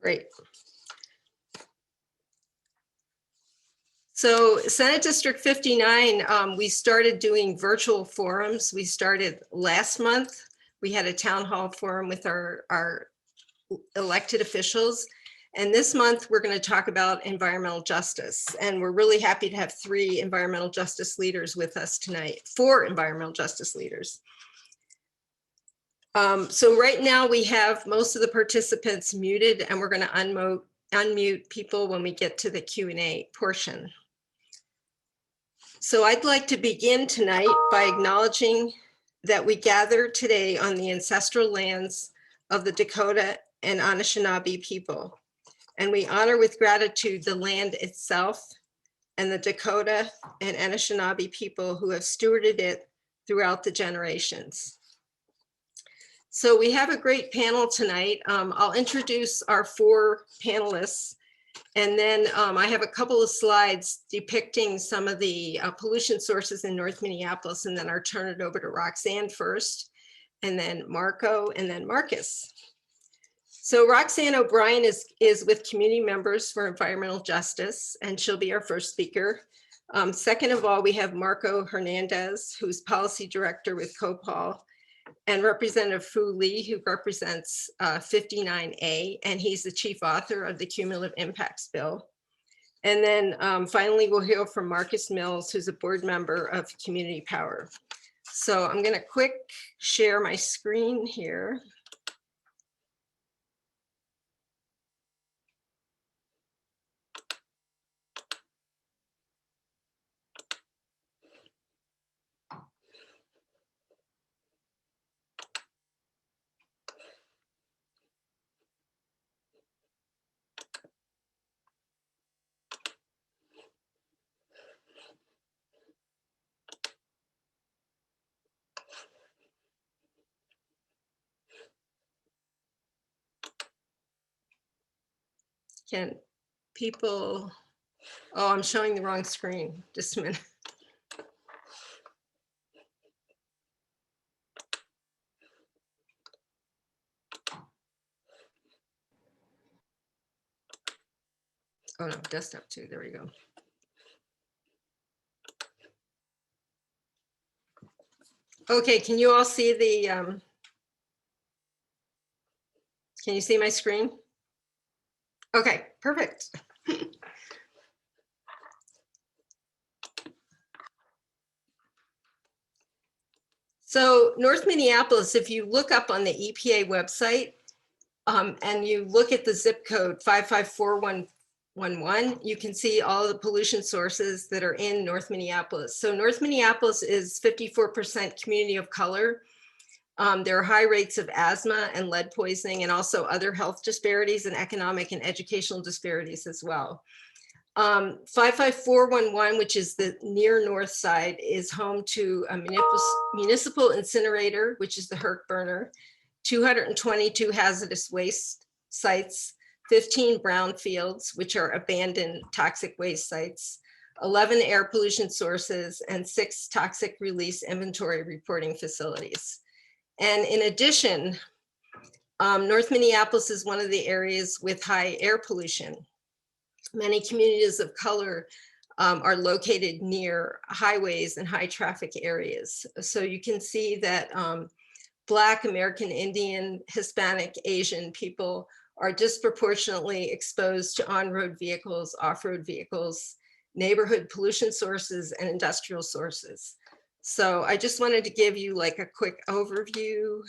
Great. So Senate District 59, we started doing virtual forums. We started last month. We had a town hall forum with our elected officials. And this month, we're going to talk about environmental justice. And we're really happy to have 3 environmental justice leaders with us tonight, 4 environmental justice leaders. So right now we have most of the participants muted, and we're going to unmute people when we get to the Q&A portion. So I'd like to begin tonight by acknowledging that we gather today on the ancestral lands of the Dakota and Anishinaabe people. And we honor with gratitude the land itself and the Dakota and Anishinaabe people who have stewarded it throughout the generations. So we have a great panel tonight. I'll introduce our 4 panelists, and then I have a couple of slides depicting some of the pollution sources in North Minneapolis, and then I'll turn it over to Roxxanne first, and then Marco, and then Marcus. So Roxxanne O'Brien is with Community Members for Environmental Justice, and she'll be our first speaker. Second of all, we have Marco Hernandez, who's Policy Director with COPAL, and Representative Fue Lee, who represents 59A, and he's the chief author of the Cumulative Impacts Bill. And then finally, we'll hear from Marcus Mills, who's a board member of Community Power. So I'm going to quick share my screen here. Can people, oh, I'm showing the wrong screen, just a minute. Oh no, desktop too, there we go. Okay, can you all see the, can you see my screen? Okay, perfect. So North Minneapolis, if you look up on the EPA website and you look at the zip code 554111, you can see all the pollution sources that are in North Minneapolis. So North Minneapolis is 54% community of color. There are high rates of asthma and lead poisoning, and also other health disparities and economic and educational disparities as well. 55411, which is the near north side, is home to a municipal incinerator, which is the Herc burner, 222 hazardous waste sites, 15 brownfields, which are abandoned toxic waste sites, 11 air pollution sources, and 6 toxic release inventory reporting facilities. And in addition, North Minneapolis is one of the areas with high air pollution. Many communities of color are located near highways and high traffic areas. So you can see that Black, American Indian, Hispanic, Asian people are disproportionately exposed to on-road vehicles, off-road vehicles, neighborhood pollution sources, and industrial sources. So I just wanted to give you like a quick overview.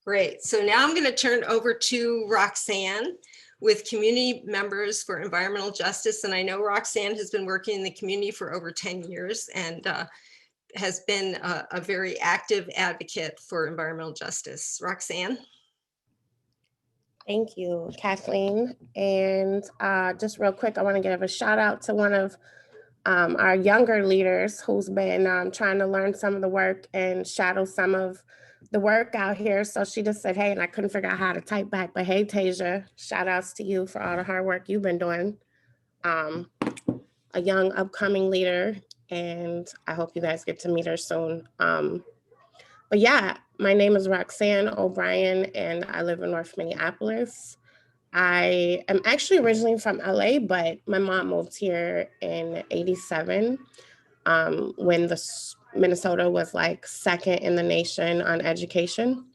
Great, so now I'm going to turn over to Roxxanne with Community Members for Environmental Justice. And I know Roxxanne has been working in the community for over 10 years and has been a very active advocate for environmental justice. Roxxanne. Thank you, Kathleen. And just real quick, I want to give a shout out to one of our younger leaders who's been trying to learn some of the work and shadow some of the work out here. So she just said, hey, and I couldn't figure out how to type back, but hey, Tasia, shout outs to you for all the hard work you've been doing. A young upcoming leader, and I hope you guys get to meet her soon. But yeah, my name is Roxanne O'Brien, and I live in North Minneapolis. I am actually originally from LA, but my mom moved here in '87 when Minnesota was like second in the nation on education.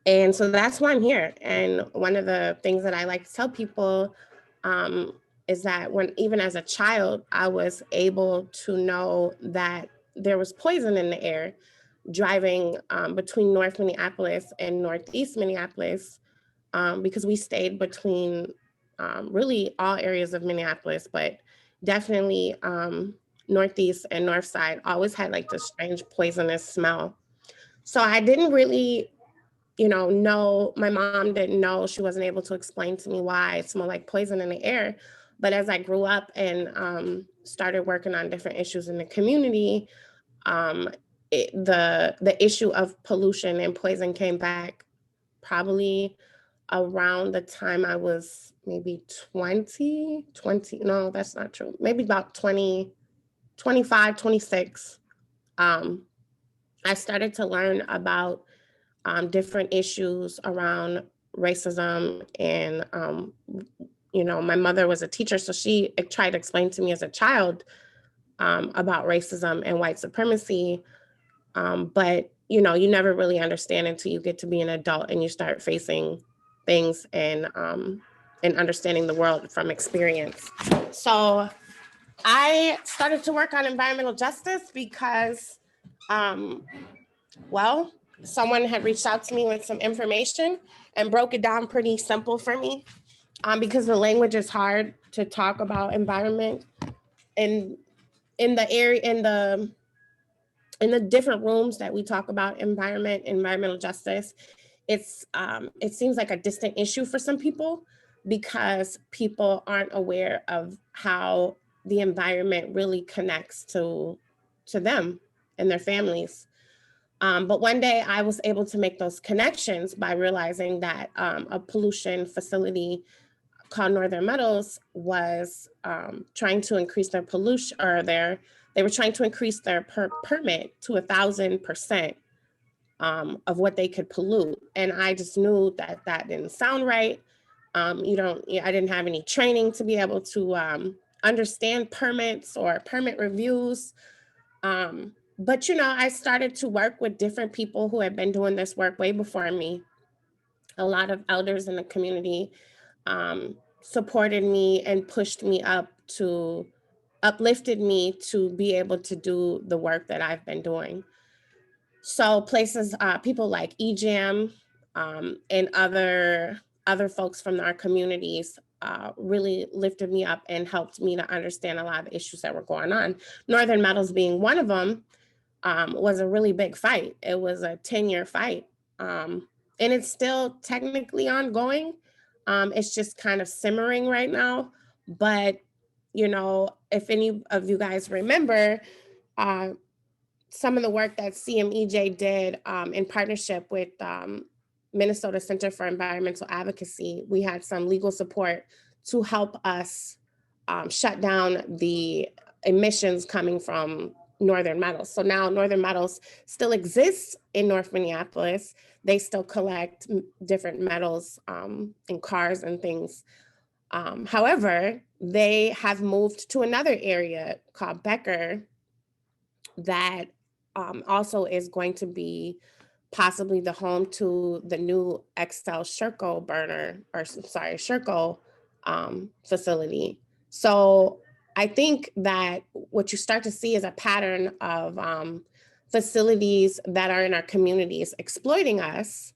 And so that's why I'm here. And one of the things that I like to tell people um, is that when, even as a child, I was able to know that there was poison in the air driving between North Minneapolis and Northeast Minneapolis, because we stayed between really all areas of Minneapolis, but definitely Northeast and North Side always had like this strange poisonous smell. So I didn't really, know, my mom didn't know, she wasn't able to explain to me why it smelled like poison in the air. But as I grew up and started working on different issues in the community, um, the issue of pollution and poison came back probably around the time I was maybe 20, no, that's not true. Maybe about 20, 25, 26. Um, I started to learn about different issues around racism. And, my mother was a teacher, so she tried to explain to me as a child about racism and white supremacy. But, you never really understand until you get to be an adult and you start facing things and understanding the world from experience. So I started to work on environmental justice because, um, well, someone had reached out to me with some information and broke it down pretty simple for me, because the language is hard to talk about environment. And in the area, in the different rooms that we talk about environmental justice, it seems like a distant issue for some people because people aren't aware of how the environment really connects to them and their families. But one day I was able to make those connections by realizing that a pollution facility called Northern Metals was trying to increase their pollution, or they were trying to increase their permit to 1,000% of what they could pollute. And I just knew that that didn't sound right. I didn't have any training to be able to understand permits or permit reviews. But I started to work with different people who had been doing this work way before me. A lot of elders in the community supported me and pushed me uplifted me to be able to do the work that I've been doing. So places, people like EJAM and other folks from our communities really lifted me up and helped me to understand a lot of the issues that were going on. Northern Metals being one of them, was a really big fight. It was a 10-year fight. And it's still technically ongoing. It's just kind of simmering right now. But, if any of you guys remember, uh, some of the work that CMEJ did in partnership with Minnesota Center for Environmental Advocacy, we had some legal support to help us shut down the emissions coming from Northern Metals. So now Northern Metals still exists in North Minneapolis. They still collect different metals in cars and things. However, they have moved to another area called Becker that also is going to be possibly the home to the new Excel Sherco Sherco facility. So I think that what you start to see is a pattern of facilities that are in our communities exploiting us.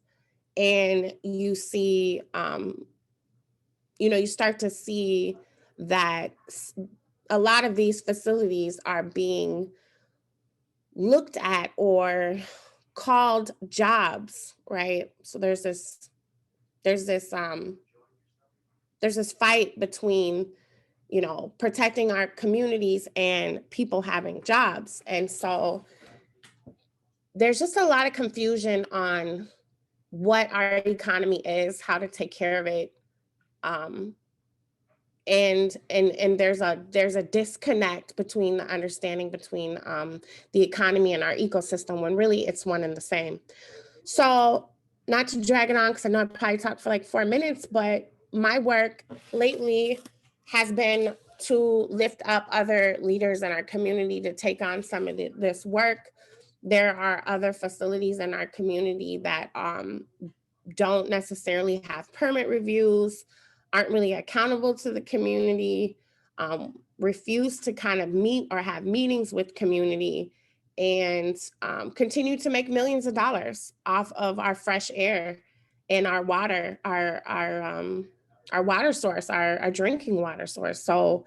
And you see, you start to see that a lot of these facilities are being looked at or called jobs, right? So there's this fight between, protecting our communities and people having jobs. And so there's just a lot of confusion on what our economy is, how to take care of it. and there's a disconnect between the understanding between the economy and our ecosystem, when really it's one and the same. So, not to drag it on, because I know I probably talked for like 4 minutes, but my work lately has been to lift up other leaders in our community to take on some of this work. There are other facilities in our community that don't necessarily have permit reviews, aren't really accountable to the community, refuse to kind of meet or have meetings with community, and continue to make millions of dollars off of our fresh air and our water, our water source, our drinking water source. So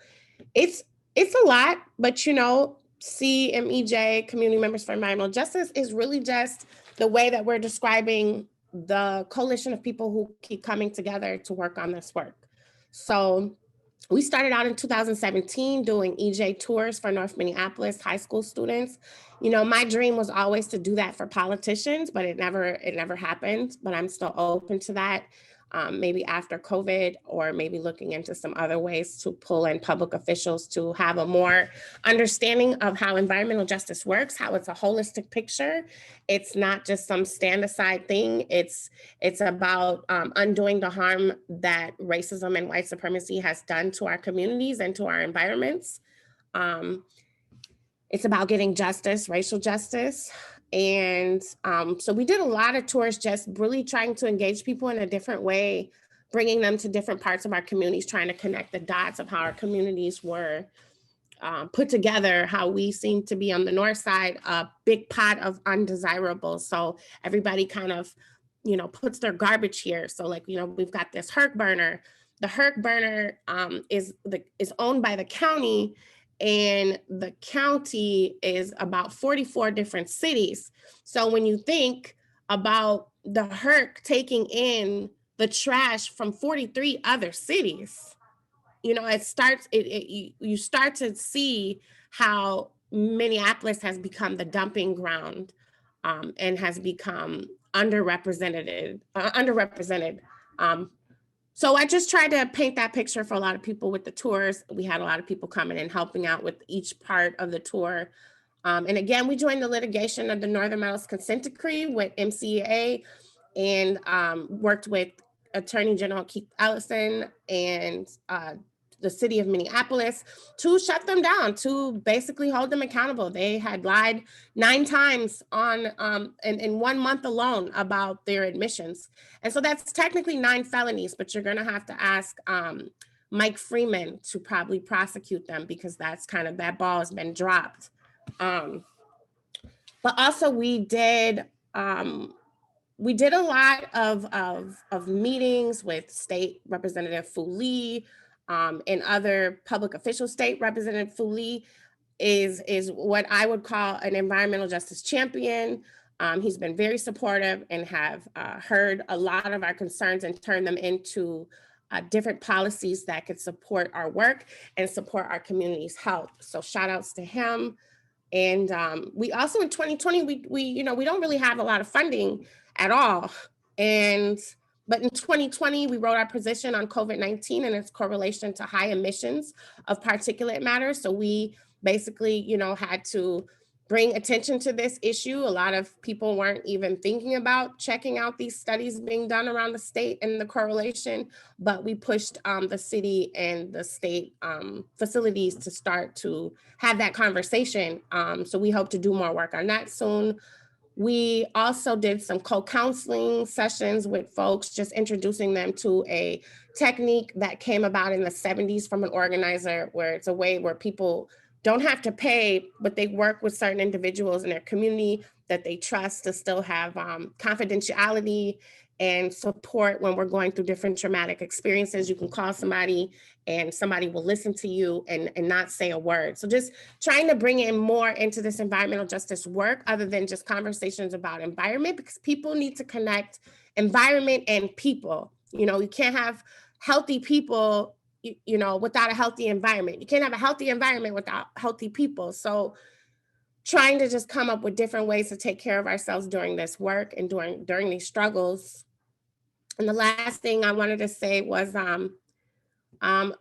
it's a lot, but you know, CMEJ, Community Members for Environmental Justice, is really just the way that we're describing the coalition of people who keep coming together to work on this work. So we started out in 2017 doing EJ tours for North Minneapolis high school students. You know, my dream was always to do that for politicians, but it never happened, but I'm still open to that. Maybe after COVID, or maybe looking into some other ways to pull in public officials to have a more understanding of how environmental justice works, how it's a holistic picture. It's not just some stand aside thing. It's about undoing the harm that racism and white supremacy has done to our communities and to our environments. It's about getting justice, racial justice. And so we did a lot of tours, just really trying to engage people in a different way, bringing them to different parts of our communities, trying to connect the dots of how our communities were put together, how we seem to be on the north side, a big pot of undesirables. So everybody kind of, you know, puts their garbage here. So like, you know, we've got this Herc burner. The Herc burner is owned by the county, and the county is about 44 different cities. So when you think about the Herc taking in the trash from 43 other cities, you know, you start to see how Minneapolis has become the dumping ground and has become underrepresented. So I just tried to paint that picture for a lot of people with the tours. We had a lot of people coming and helping out with each part of the tour. And again, we joined the litigation of the Northern Metals Consent Decree with MCEA, and worked with Attorney General Keith Ellison and the city of Minneapolis to shut them down, to basically hold them accountable. They had lied 9 times in 1 month alone about their admissions. And so that's technically 9 felonies, but you're gonna have to ask Mike Freeman to probably prosecute them, because that's kind of, that ball has been dropped. But also we did a lot of meetings with State Representative Fue Lee, and other public officials. State Representative Fue Lee is what I would call an environmental justice champion. He's been very supportive and have heard a lot of our concerns and turned them into different policies that could support our work and support our community's health. So shout outs to him. And we also in 2020, we don't really have a lot of funding at all. But in 2020, we wrote our position on COVID-19 and its correlation to high emissions of particulate matter. So we basically, had to bring attention to this issue. A lot of people weren't even thinking about checking out these studies being done around the state and the correlation, but we pushed the city and the state facilities to start to have that conversation. So we hope to do more work on that soon. We also did some co-counseling sessions with folks, just introducing them to a technique that came about in the 70s from an organizer, where it's a way where people don't have to pay, but they work with certain individuals in their community that they trust to still have confidentiality and support when we're going through different traumatic experiences. You can call somebody and somebody will listen to you and not say a word. So just trying to bring in more into this environmental justice work, other than just conversations about environment, because people need to connect environment and people. You can't have healthy people without a healthy environment. You can't have a healthy environment without healthy people. So trying to just come up with different ways to take care of ourselves during this work and during these struggles. And the last thing I wanted to say was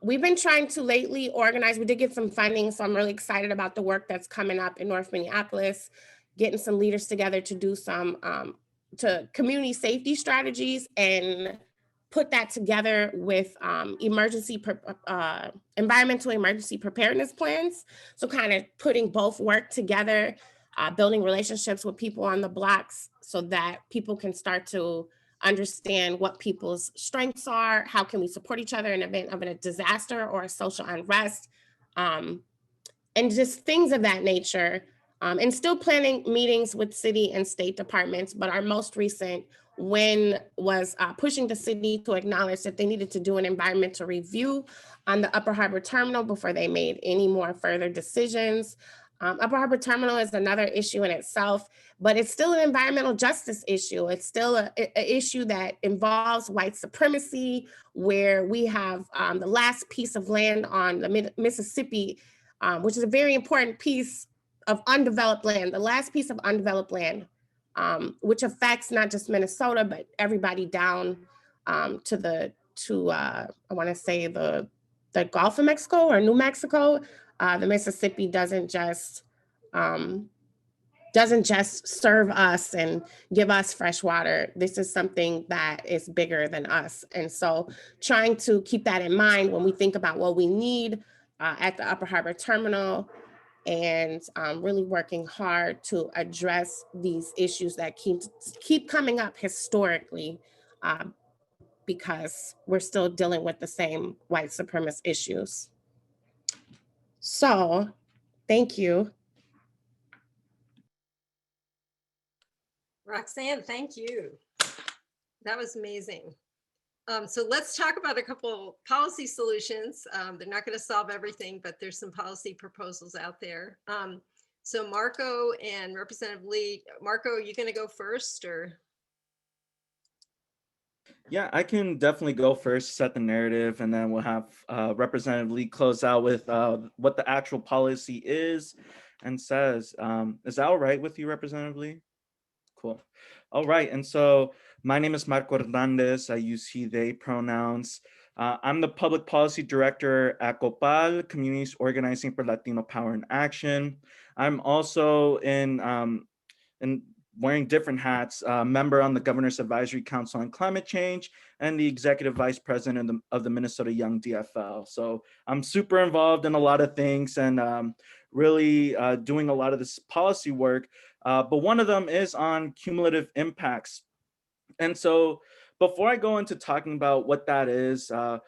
We've been trying to lately organize, we did get some funding, so I'm really excited about the work that's coming up in North Minneapolis, getting some leaders together to do some to community safety strategies and put that together with environmental emergency preparedness plans. So kind of putting both work together, building relationships with people on the blocks so that people can start to understand what people's strengths are, how can we support each other in the event of a disaster or a social unrest, and just things of that nature. And still planning meetings with city and state departments, but our most recent win was pushing the city to acknowledge that they needed to do an environmental review on the Upper Harbor Terminal before they made any more further decisions. Upper Harbor Terminal is another issue in itself, but it's still an environmental justice issue. It's still an issue that involves white supremacy, where we have the last piece of land on the Mississippi, which is a very important piece of undeveloped land, the last piece of undeveloped land, which affects not just Minnesota, but everybody down to I want to say the Gulf of Mexico or New Mexico. The Mississippi doesn't just serve us and give us fresh water. This is something that is bigger than us. And so trying to keep that in mind when we think about what we need at the Upper Harbor Terminal, and really working hard to address these issues that keep coming up historically, because we're still dealing with the same white supremacist issues. So, thank you. Roxanne, thank you. That was amazing. So let's talk about a couple policy solutions. They're not going to solve everything, but there's some policy proposals out there. So Marco and Representative Lee, Marco, are you going to go first or? Yeah, I can definitely go first, set the narrative, and then we'll have Representative Lee close out with what the actual policy is and says. Is that all right with you, Representative Lee? Cool. All right. And so my name is Marco Hernandez. I use he, they pronouns. I'm the public policy director at COPAL, Communities Organizing for Latino Power and Action. I'm also in wearing different hats, member on the Governor's Advisory Council on Climate Change and the executive vice president of the Minnesota Young DFL. So I'm super involved in a lot of things and really doing a lot of this policy work. But one of them is on cumulative impacts. And so before I go into talking about what that is, how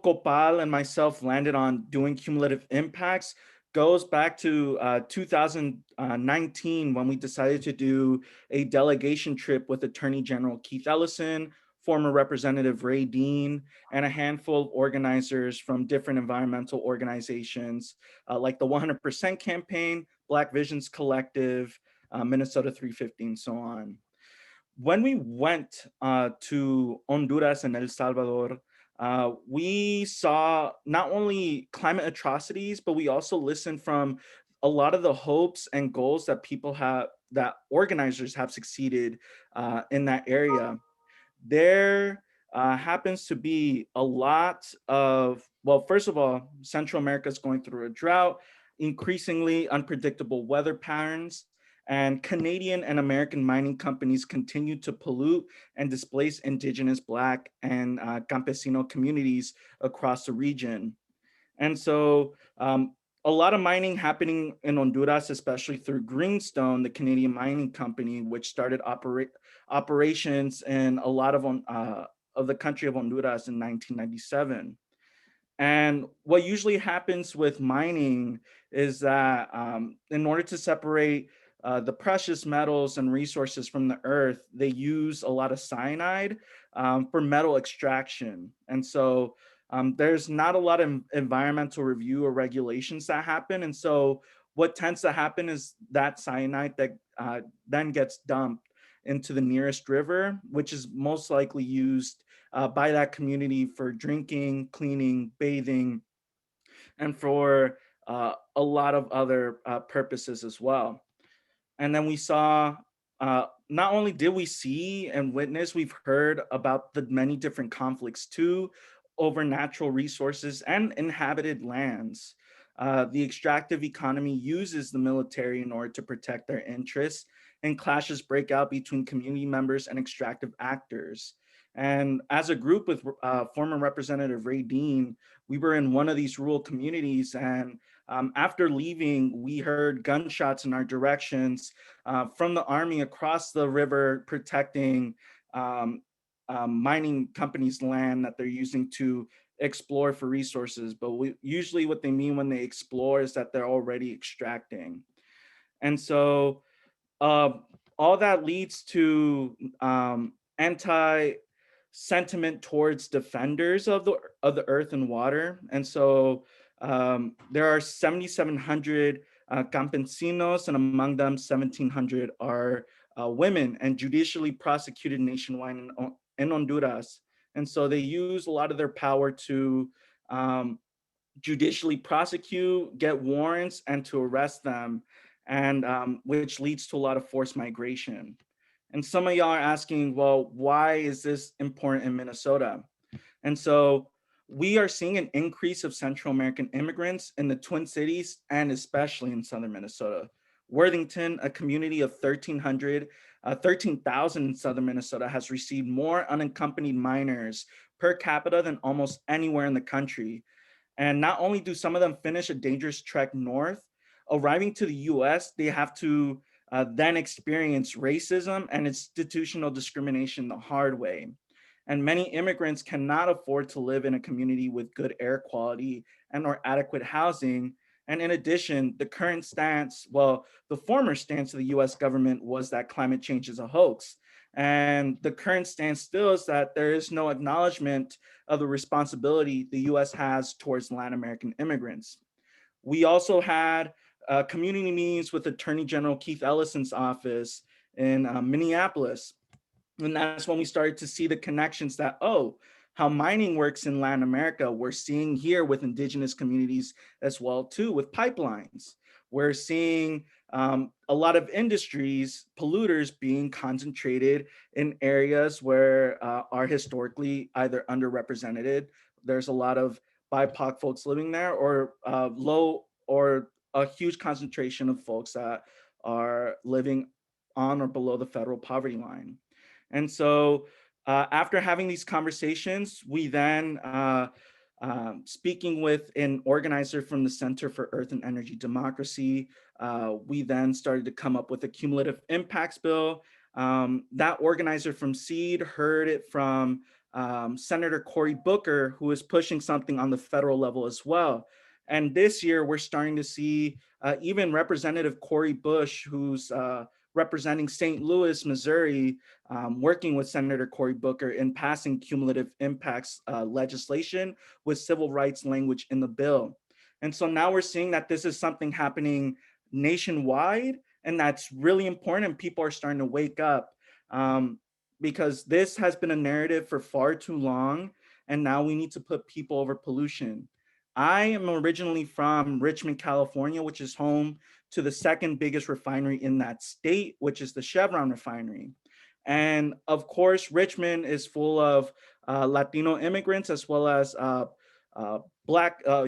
COPAL and myself landed on doing cumulative impacts goes back to 2019 when we decided to do a delegation trip with Attorney General Keith Ellison, former Representative Ray Dean, and a handful of organizers from different environmental organizations like the 100% Campaign, Black Visions Collective, Minnesota 350, and so on. When we went to Honduras and El Salvador, we saw not only climate atrocities, but we also listened from a lot of the hopes and goals that people have, that organizers have succeeded in that area. There happens to be a lot of, well, first of all, Central America is going through a drought, increasingly unpredictable weather patterns, and Canadian and American mining companies continue to pollute and displace Indigenous, Black, and Campesino communities across the region. And so a lot of mining happening in Honduras, especially through Greenstone, the Canadian mining company, which started operations in a lot of the country of Honduras in 1997. And what usually happens with mining is that in order to separate the precious metals and resources from the earth, they use a lot of cyanide for metal extraction. And so there's not a lot of environmental review or regulations that happen. And so what tends to happen is that cyanide that then gets dumped into the nearest river, which is most likely used by that community for drinking, cleaning, bathing, and for a lot of other purposes as well. And then we saw, not only did we see and witness, we've heard about the many different conflicts too over natural resources and inhabited lands. The extractive economy uses the military in order to protect their interests, and clashes break out between community members and extractive actors. And as a group with former Representative Ray Dean, we were in one of these rural communities, and after leaving, we heard gunshots in our directions from the Army across the river protecting mining companies' land that they're using to explore for resources. But usually what they mean when they explore is that they're already extracting. And so all that leads to anti-sentiment towards defenders of the earth and water. And so there are 7,700 campesinos, and among them 1,700 are women and judicially prosecuted nationwide in Honduras. And so they use a lot of their power to judicially prosecute, get warrants, and to arrest them, and which leads to a lot of forced migration. And some of y'all are asking, well, why is this important in Minnesota? And so we are seeing an increase of Central American immigrants in the Twin Cities and especially in Southern Minnesota. Worthington, a community of 13,000 in Southern Minnesota, has received more unaccompanied minors per capita than almost anywhere in the country. And not only do some of them finish a dangerous trek north, arriving to the US, they have to then experience racism and institutional discrimination the hard way. And many immigrants cannot afford to live in a community with good air quality and or adequate housing. And in addition, the current stance, well, the former stance of the US government was that climate change is a hoax. And the current stance still is that there is no acknowledgement of the responsibility the US has towards Latin American immigrants. We also had community meetings with Attorney General Keith Ellison's office in Minneapolis. And that's when we started to see the connections that, oh, how mining works in Latin America, we're seeing here with indigenous communities as well too, with pipelines. We're seeing a lot of industries, polluters being concentrated in areas where are historically either underrepresented. There's a lot of BIPOC folks living there, or low or a huge concentration of folks that are living on or below the federal poverty line. And so after having these conversations, we then, speaking with an organizer from the Center for Earth and Energy Democracy, we then started to come up with a cumulative impacts bill. That organizer from SEED heard it from Senator Cory Booker, who is pushing something on the federal level as well. And this year, we're starting to see even Representative Cori Bush, who's representing St. Louis, Missouri, working with Senator Cory Booker in passing cumulative impacts legislation with civil rights language in the bill. And so now we're seeing that this is something happening nationwide, and that's really important, and people are starting to wake up because this has been a narrative for far too long, and now we need to put people over pollution. I am originally from Richmond, California, which is home to the second biggest refinery in that state, which is the Chevron refinery. And of course, Richmond is full of Latino immigrants, as well as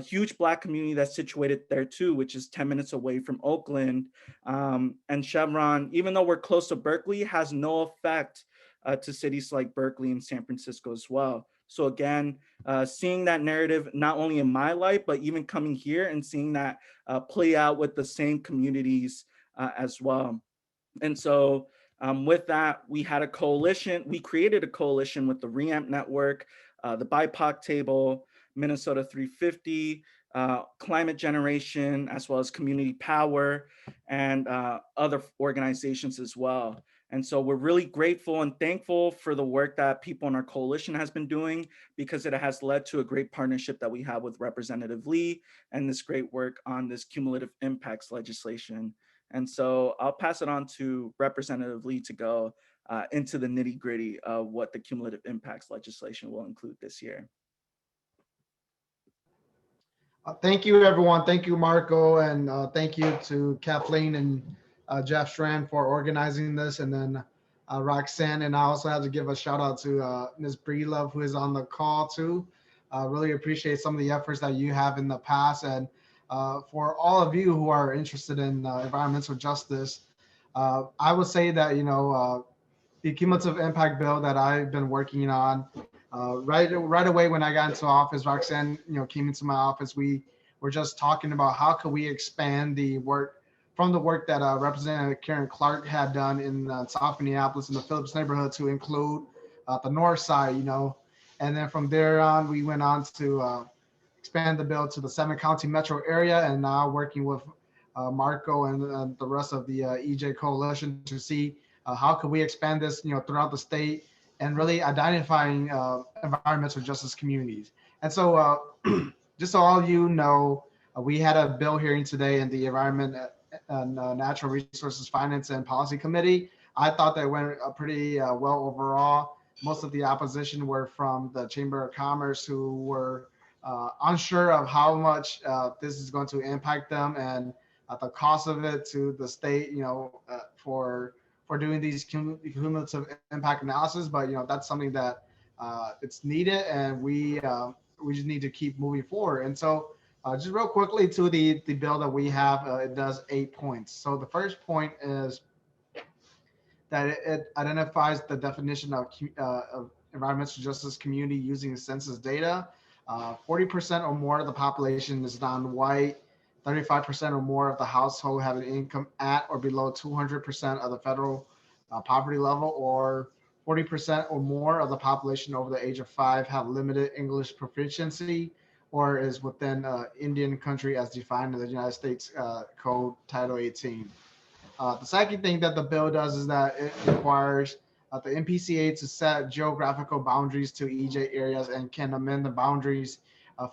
huge Black community that's situated there too, which is 10 minutes away from Oakland. And Chevron, even though we're close to Berkeley, has no effect to cities like Berkeley and San Francisco as well. So again, seeing that narrative, not only in my life, but even coming here and seeing that play out with the same communities as well. And so with that, we had a coalition. We created a coalition with the REAMP Network, the BIPOC Table, Minnesota 350, Climate Generation, as well as Community Power, and other organizations as well. And so we're really grateful and thankful for the work that people in our coalition has been doing, because it has led to a great partnership that we have with Representative Lee and this great work on this cumulative impacts legislation. And so I'll pass it on to Representative Lee to go into the nitty gritty of what the cumulative impacts legislation will include this year. Thank you, everyone. Thank you, Marco. And thank you to Kathleen and Jeff Strand for organizing this, and then Roxanne. And I also have to give a shout out to Ms. Breedlove, who is on the call too. Really appreciate some of the efforts that you have in the past. And for all of you who are interested in environmental justice, I would say that, the cumulative impact bill that I've been working on, right away when I got into office, Roxxanne, came into my office. We were just talking about how could we expand the work from the work that Representative Karen Clark had done in South Minneapolis in the Phillips neighborhood to include the north side, and then from there on, we went on to expand the bill to the 7-county metro area, and now working with Marco and the rest of the EJ coalition to see how could we expand this, throughout the state and really identifying environmental justice communities. And so just so all you know, we had a bill hearing today in the Environment and Natural Resources Finance and Policy Committee. I thought that went pretty well overall. Most of the opposition were from the Chamber of Commerce, who were unsure of how much this is going to impact them and the cost of it to the state, for doing these cumulative impact analysis. But that's something that it's needed, and we just need to keep moving forward. And so just real quickly to the bill that we have, it does 8 points. So the first point is that it identifies the definition of environmental justice community using census data. 40% or more of the population is non-white. 35% or more of the household have an income at or below 200% of the federal poverty level, or 40% or more of the population over the age of 5 have limited English proficiency, or is within Indian country as defined in the United States Code Title 18. The second thing that the bill does is that it requires the NPCA to set geographical boundaries to EJ areas and can amend the boundaries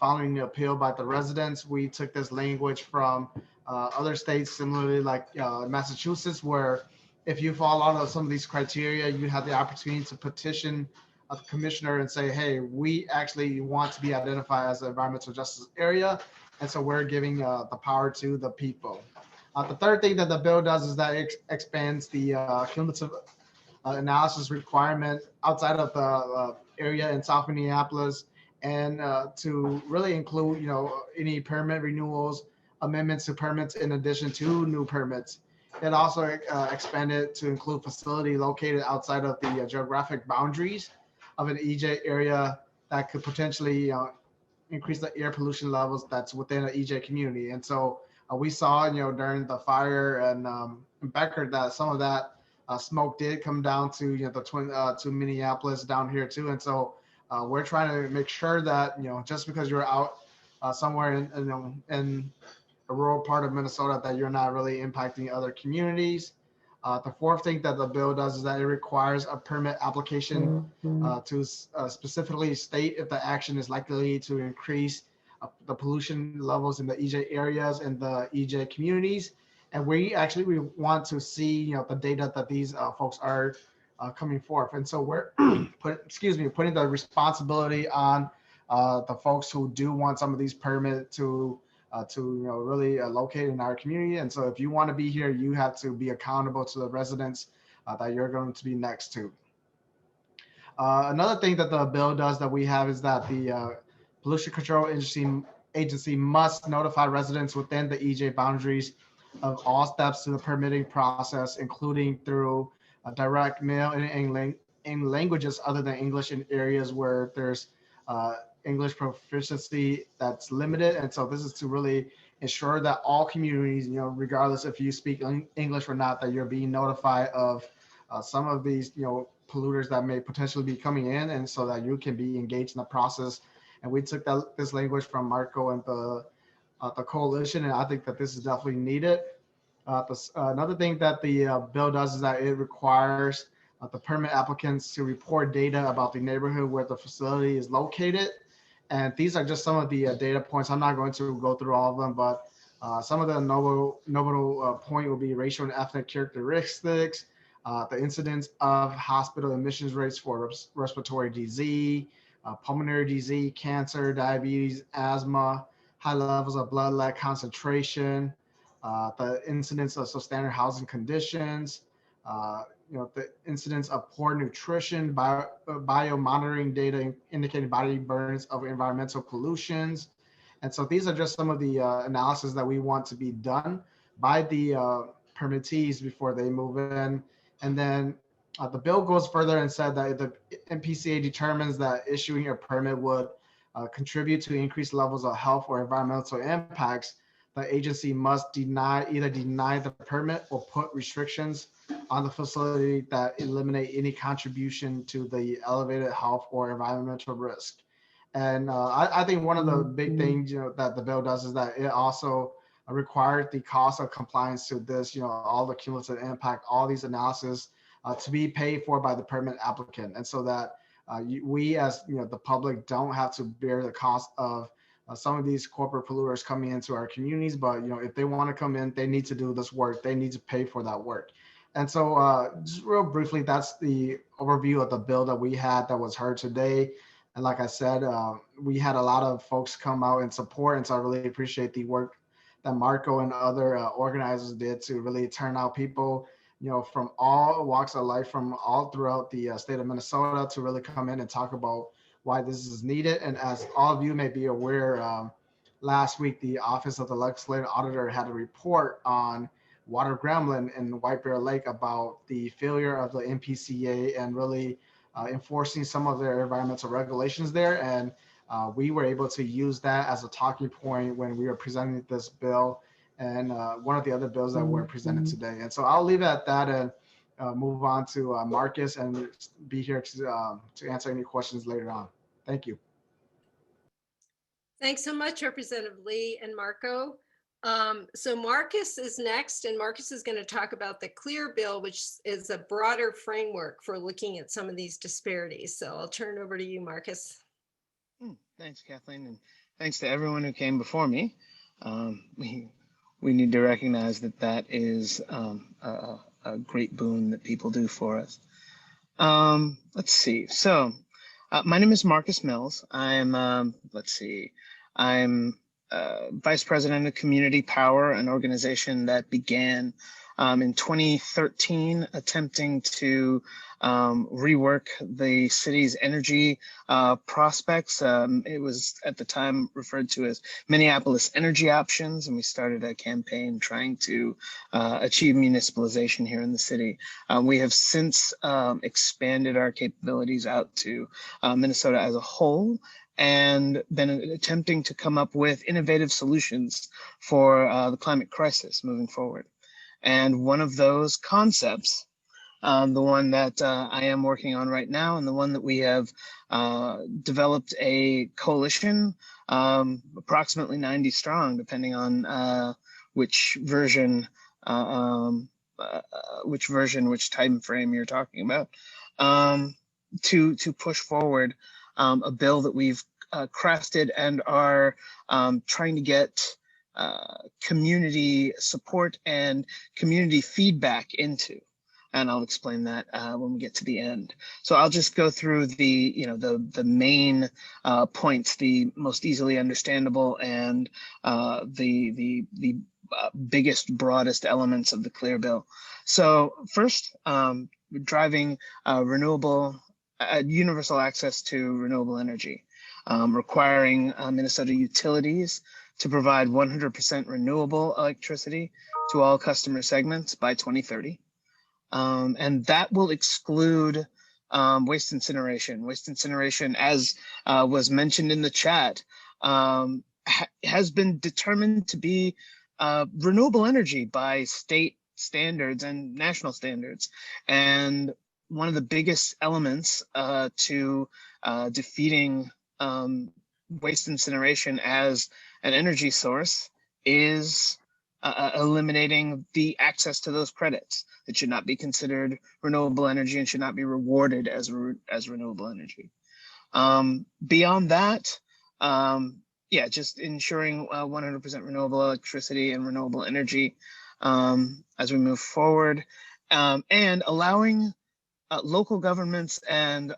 following the appeal by the residents. We took this language from other states, similarly like Massachusetts, where if you fall out of some of these criteria, you have the opportunity to petition the commissioner and say, hey, we actually want to be identified as an environmental justice area. And so we're giving the power to the people. The third thing that the bill does is that it expands the cumulative analysis requirement outside of the area in South Minneapolis, and to really include, any permit renewals, amendments to permits in addition to new permits. It also expanded to include facility located outside of the geographic boundaries of an EJ area that could potentially increase the air pollution levels that's within an EJ community. And so we saw, during the fire and in Becker, that some of that smoke did come down to to Minneapolis down here too. And so we're trying to make sure that just because you're out somewhere in a rural part of Minnesota, that you're not really impacting other communities. The fourth thing that the bill does is that it requires a permit application to specifically state if the action is likely to increase the pollution levels in the EJ areas and the EJ communities. And we want to see the data that these folks are coming forth. And so we're putting the responsibility on the folks who do want some of these permits to really locate in our community. And so if you want to be here, you have to be accountable to the residents that you're going to be next to. Another thing that the bill does that we have is that the Pollution Control Agency must notify residents within the EJ boundaries of all steps to the permitting process, including through direct mail in languages other than English in areas where there's English proficiency that's limited. And so this is to really ensure that all communities, regardless if you speak English or not, that you're being notified of some of these, polluters that may potentially be coming in, and so that you can be engaged in the process. And we took this language from Marco and the coalition, and I think that this is definitely needed. Another thing that the bill does is that it requires the permit applicants to report data about the neighborhood where the facility is located. And these are just some of the data points. I'm not going to go through all of them, but some of the notable point will be racial and ethnic characteristics, the incidence of hospital admissions rates for respiratory disease, pulmonary disease, cancer, diabetes, asthma, high levels of blood lead concentration, the incidence of substandard housing conditions, the incidence of poor nutrition, biomonitoring data indicating body burdens of environmental pollutions. And so these are just some of the analysis that we want to be done by the permittees before they move in. And then the bill goes further and said that if the MPCA determines that issuing a permit would contribute to increased levels of health or environmental impacts, the agency must either deny the permit or put restrictions on the facility that eliminate any contribution to the elevated health or environmental risk. And I think one of the big things that the bill does is that it also required the cost of compliance to this, all the cumulative impact, all these analysis to be paid for by the permit applicant, and so that we as the public don't have to bear the cost of some of these corporate polluters coming into our communities. But if they want to come in, they need to do this work. They need to pay for that work. And so just real briefly, that's the overview of the bill that we had that was heard today. And like I said, we had a lot of folks come out and support. And so I really appreciate the work that Marco and other organizers did to really turn out people, from all walks of life, from all throughout the state of Minnesota, to really come in and talk about why this is needed. And as all of you may be aware, last week, the Office of the Legislative Auditor had a report on water gremlin in White Bear Lake about the failure of the MPCA and really enforcing some of their environmental regulations there. And we were able to use that as a talking point when we were presenting this bill and one of the other bills that were presented today. And so I'll leave it at that and move on to Marcus and be here to answer any questions later on. Thank you. Thanks so much, Representative Lee and Marco. So Marcus is next, and Marcus is going to talk about the CLEAR bill, which is a broader framework for looking at some of these disparities. So I'll turn it over to you, Marcus. Thanks, Kathleen, and thanks to everyone who came before me. We need to recognize that is a great boon that people do for us. Let's see. So my name is Marcus Mills. I'm Vice President of Community Power, an organization that began in 2013, attempting to rework the city's energy prospects. It was at the time referred to as Minneapolis Energy Options, and we started a campaign trying to achieve municipalization here in the city. We have since expanded our capabilities out to Minnesota as a whole, and been attempting to come up with innovative solutions for the climate crisis moving forward. And one of those concepts, the one that I am working on right now, and the one that we have developed a coalition, approximately 90 strong, depending on which time frame you're talking about, to push forward a bill that we've crafted and are trying to get community support and community feedback into. And I'll explain that when we get to the end. So I'll just go through the main points, the most easily understandable and the biggest, broadest elements of the CLEAR bill. So first, driving universal access to renewable energy, requiring Minnesota utilities to provide 100% renewable electricity to all customer segments by 2030. And that will exclude waste incineration. Waste incineration, as was mentioned in the chat, has been determined to be renewable energy by state standards and national standards. And one of the biggest elements to defeating waste incineration as an energy source is eliminating the access to those credits. It should not be considered renewable energy and should not be rewarded as renewable energy. Beyond that, just ensuring 100% renewable electricity and renewable energy as we move forward, and allowing local governments and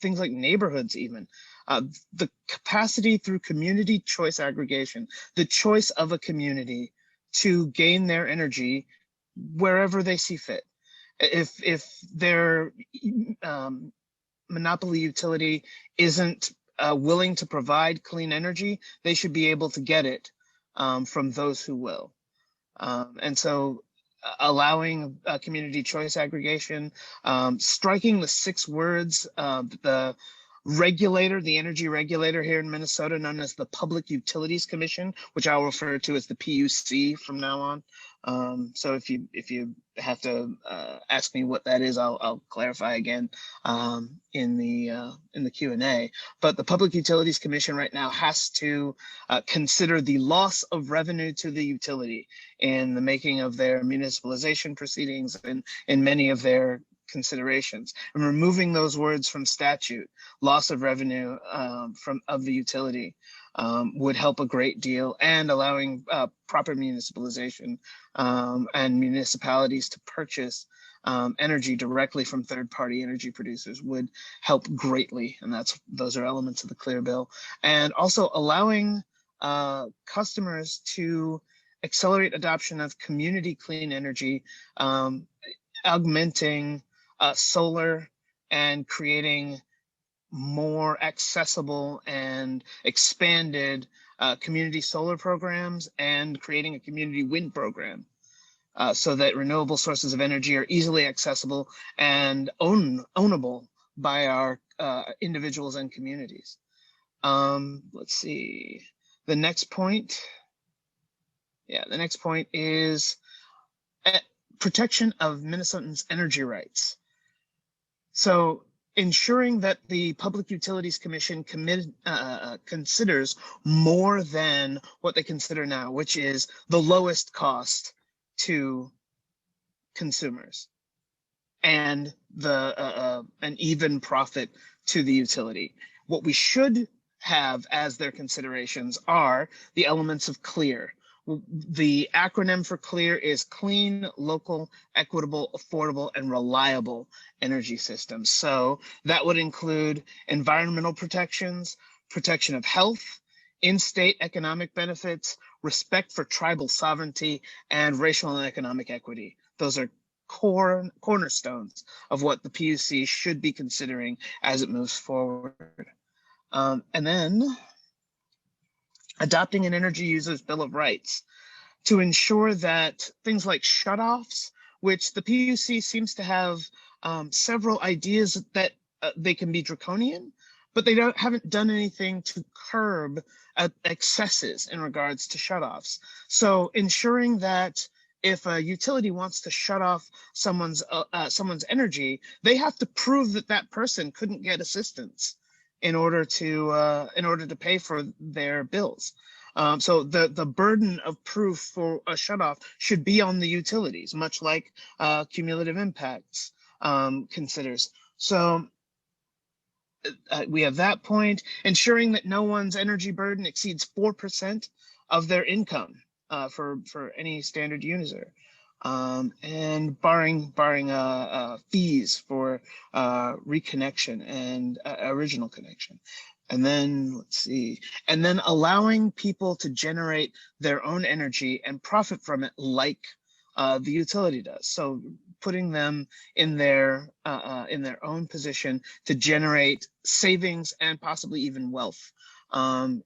things like neighborhoods even, the capacity through community choice aggregation, the choice of a community to gain their energy wherever they see fit. if their monopoly utility isn't willing to provide clean energy, they should be able to get it from those who will. And so allowing community choice aggregation, striking the 6 words, the regulator, the energy regulator here in Minnesota, known as the Public Utilities Commission, which I'll refer to as the PUC from now on. So if you have to ask me what that is, I'll clarify again in the Q&A. But the Public Utilities Commission right now has to consider the loss of revenue to the utility in the making of their municipalization proceedings and in many of their considerations, and removing those words from statute, loss of revenue of the utility, would help a great deal, and allowing proper municipalization and municipalities to purchase energy directly from third-party energy producers would help greatly, and those are elements of the Clear Bill. And also allowing customers to accelerate adoption of community clean energy, augmenting solar and creating more accessible and expanded community solar programs, and creating a community wind program so that renewable sources of energy are easily accessible and ownable by our individuals and communities. Let's see, the next point. Yeah, the next point is protection of Minnesotans' energy rights. So ensuring that the Public Utilities Commission considers more than what they consider now, which is the lowest cost to consumers and an even profit to the utility. What we should have as their considerations are the elements of CLEAR. The acronym for CLEAR is Clean, Local, Equitable, Affordable, and Reliable Energy Systems. So that would include environmental protections, protection of health, in-state economic benefits, respect for tribal sovereignty, and racial and economic equity. Those are cornerstones of what the PUC should be considering as it moves forward. And then adopting an energy user's bill of rights to ensure that things like shutoffs, which the PUC seems to have several ideas that they can be draconian, but they haven't done anything to curb excesses in regards to shutoffs. So ensuring that if a utility wants to shut off someone's energy, they have to prove that that person couldn't get assistance in order to pay for their bills. So the burden of proof for a shutoff should be on the utilities, much like cumulative impacts considers. So we have that point, ensuring that no one's energy burden exceeds 4% of their income for any standard user. And barring fees for reconnection and original connection. And then let's see, and then allowing people to generate their own energy and profit from it like the utility does. So putting them in their own position to generate savings and possibly even wealth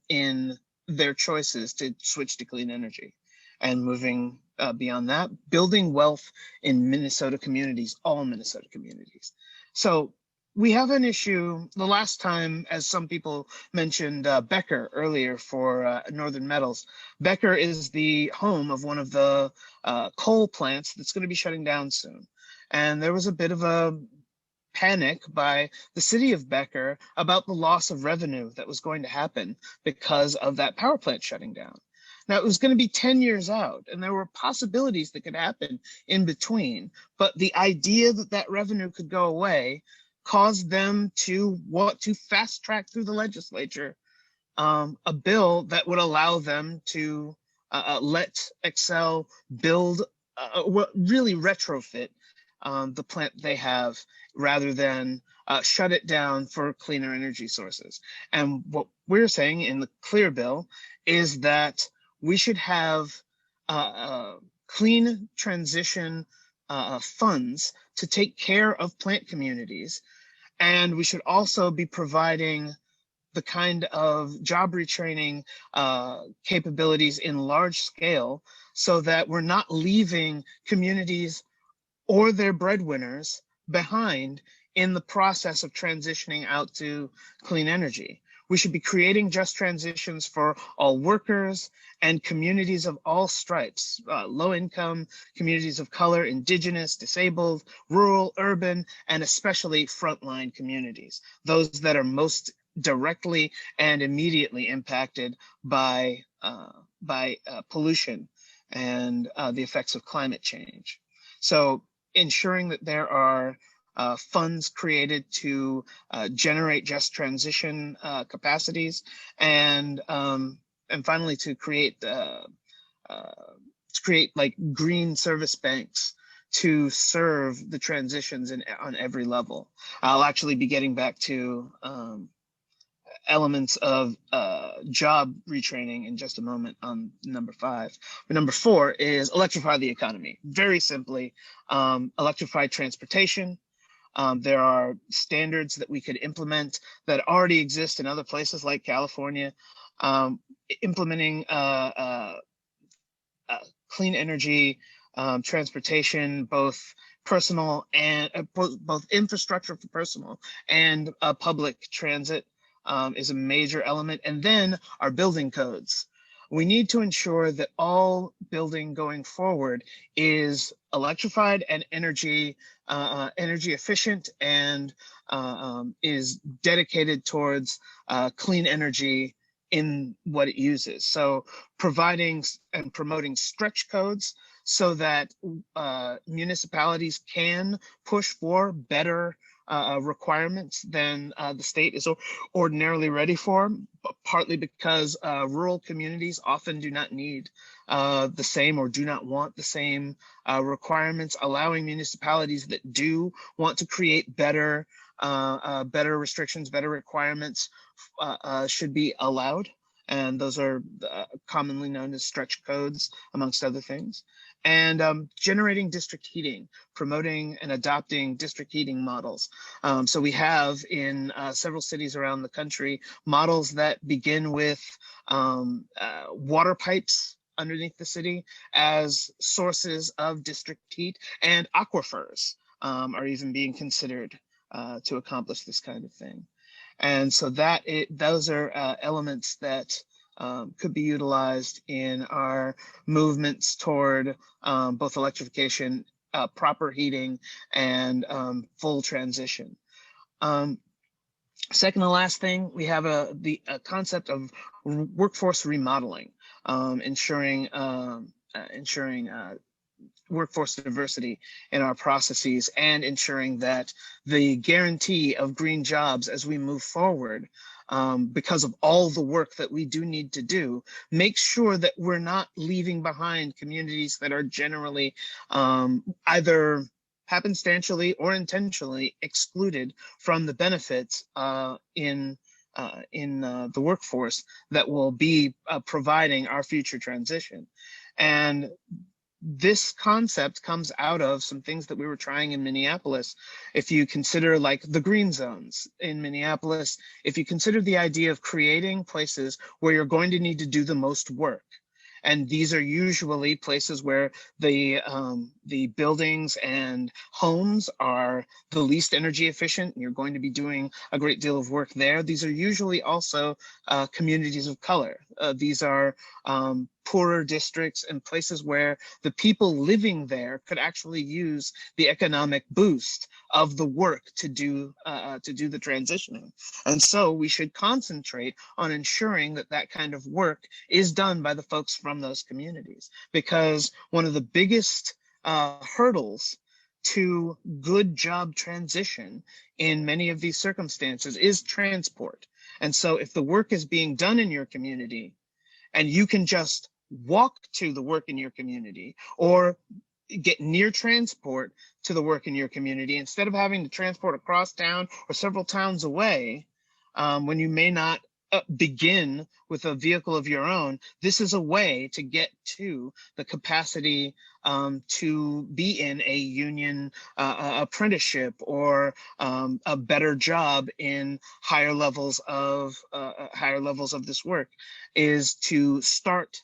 in their choices to switch to clean energy. And moving beyond that, building wealth in Minnesota communities, all Minnesota communities. So we have an issue, the last time, as some people mentioned, Becker earlier for Northern Metals. Becker is the home of one of the coal plants that's going to be shutting down soon. And there was a bit of a panic by the city of Becker about the loss of revenue that was going to happen because of that power plant shutting down. Now, it was going to be 10 years out, and there were possibilities that could happen in between. But the idea that that revenue could go away caused them to want to fast track through the legislature a bill that would allow them to let Xcel build, really retrofit the plant they have, rather than shut it down for cleaner energy sources. And what we're saying in the Clear Bill is that we should have clean transition funds to take care of plant communities. And we should also be providing the kind of job retraining capabilities in large scale so that we're not leaving communities or their breadwinners behind in the process of transitioning out to clean energy. We should be creating just transitions for all workers and communities of all stripes, low income, communities of color, indigenous, disabled, rural, urban, and especially frontline communities, those that are most directly and immediately impacted by pollution and the effects of climate change. So ensuring that there are funds created to generate just transition capacities, and finally to create like green service banks to serve the transitions on every level. I'll actually be getting back to elements of job retraining in just a moment on number 5. But number 4 is electrify the economy. Very simply, electrify transportation. There are standards that we could implement that already exist in other places like California, implementing clean energy transportation, both personal and both infrastructure for personal and public transit is a major element. And then our building codes. We need to ensure that all building going forward is electrified and energy efficient, and is dedicated towards clean energy in what it uses. So providing and promoting stretch codes so that municipalities can push for better requirements than the state is ordinarily ready for, partly because rural communities often do not need the same or do not want the same requirements. Allowing municipalities that do want to create better restrictions, better requirements should be allowed. And those are commonly known as stretch codes, amongst other things. And generating district heating, promoting and adopting district heating models. So we have in several cities around the country models that begin with water pipes underneath the city as sources of district heat, and aquifers are even being considered to accomplish this kind of thing. And so those are elements that could be utilized in our movements toward both electrification, proper heating, and full transition. Second to last thing, we have the concept of workforce remodeling, ensuring workforce diversity in our processes, and ensuring that the guarantee of green jobs as we move forward, because of all the work that we do need to do, make sure that we're not leaving behind communities that are generally either happenstantially or intentionally excluded from the benefits in the workforce that will be providing our future transition. And this concept comes out of some things that we were trying in Minneapolis. If you consider like the green zones in Minneapolis, if you consider the idea of creating places where you're going to need to do the most work, and these are usually places where the buildings and homes are the least energy efficient, and you're going to be doing a great deal of work there. These are usually also communities of color. These are poorer districts and places where the people living there could actually use the economic boost of the work to do the transitioning. And so we should concentrate on ensuring that that kind of work is done by the folks from those communities, because one of the biggest hurdles to good job transition in many of these circumstances is transport. And so if the work is being done in your community and you can just walk to the work in your community or get near transport to the work in your community instead of having to transport across town or several towns away, when you may not begin with a vehicle of your own, this is a way to get to the capacity to be in a union apprenticeship or a better job in higher levels of this work, is to start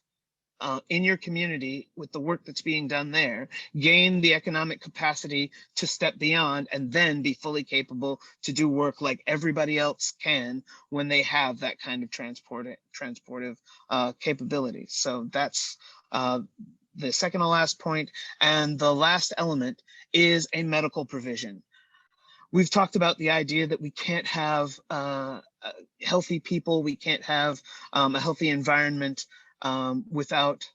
in your community with the work that's being done there, gain the economic capacity to step beyond, and then be fully capable to do work like everybody else can when they have that kind of transportive capability. So that's the second to last point. And the last element is a medical provision. We've talked about the idea that we can't have healthy people, we can't have a healthy environment without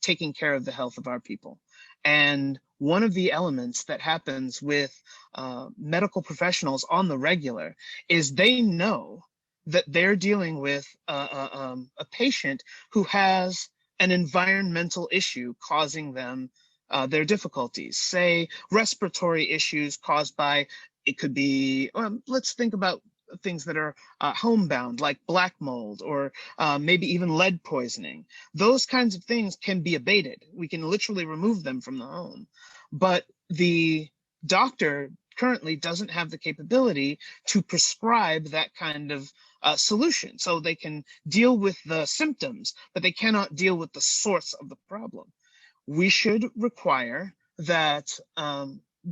taking care of the health of our people. And one of the elements that happens with medical professionals on the regular is they know that they're dealing with a patient who has an environmental issue causing them their difficulties, say respiratory issues caused by, it could be, let's think about things that are homebound, like black mold or maybe even lead poisoning. Those kinds of things can be abated. We can literally remove them from the home. But the doctor currently doesn't have the capability to prescribe that kind of solution. So they can deal with the symptoms, but they cannot deal with the source of the problem. We should require that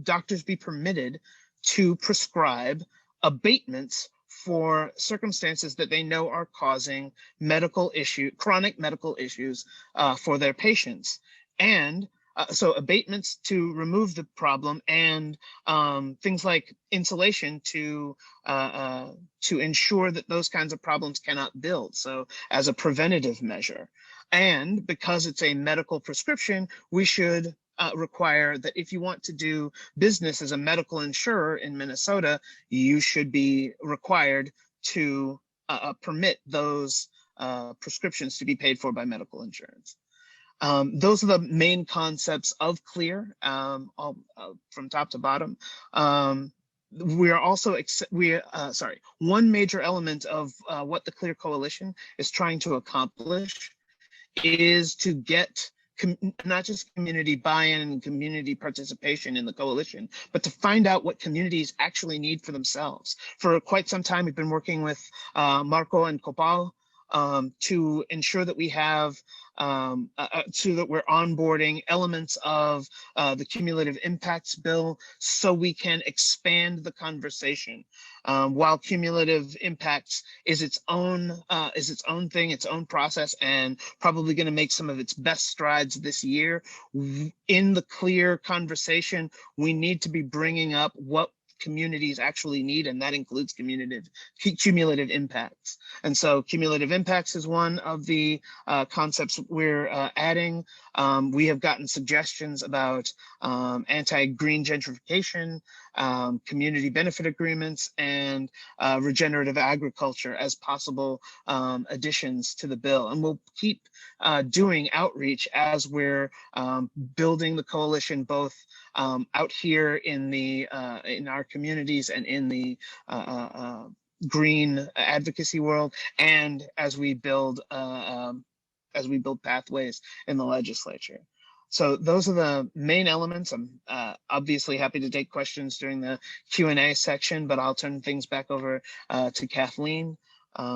doctors be permitted to prescribe abatements for circumstances that they know are causing chronic medical issues for their patients. And so abatements to remove the problem, and things like insulation to ensure that those kinds of problems cannot build. So as a preventative measure. And because it's a medical prescription, we should require that if you want to do business as a medical insurer in Minnesota, you should be required to permit those prescriptions to be paid for by medical insurance. Those are the main concepts of CLEAR, from top to bottom. We are also, one major element of what the CLEAR Coalition is trying to accomplish is to get not just community buy-in and community participation in the coalition, but to find out what communities actually need for themselves. For quite some time, we've been working with Marco and COPAL to ensure that we have, so that we're onboarding elements of the cumulative impacts bill so we can expand the conversation. While cumulative impacts is its own thing, its own process, and probably going to make some of its best strides this year, in the CLEAR conversation, we need to be bringing up what communities actually need, and that includes cumulative impacts. And so cumulative impacts is one of the concepts we're adding. We have gotten suggestions about anti-green gentrification, community benefit agreements, and regenerative agriculture as possible additions to the bill. And we'll keep doing outreach as we're building the coalition, both out here in our communities and in the green advocacy world, and as we build pathways in the legislature. So those are the main elements. I'm obviously happy to take questions during the Q&A section, but I'll turn things back over to Kathleen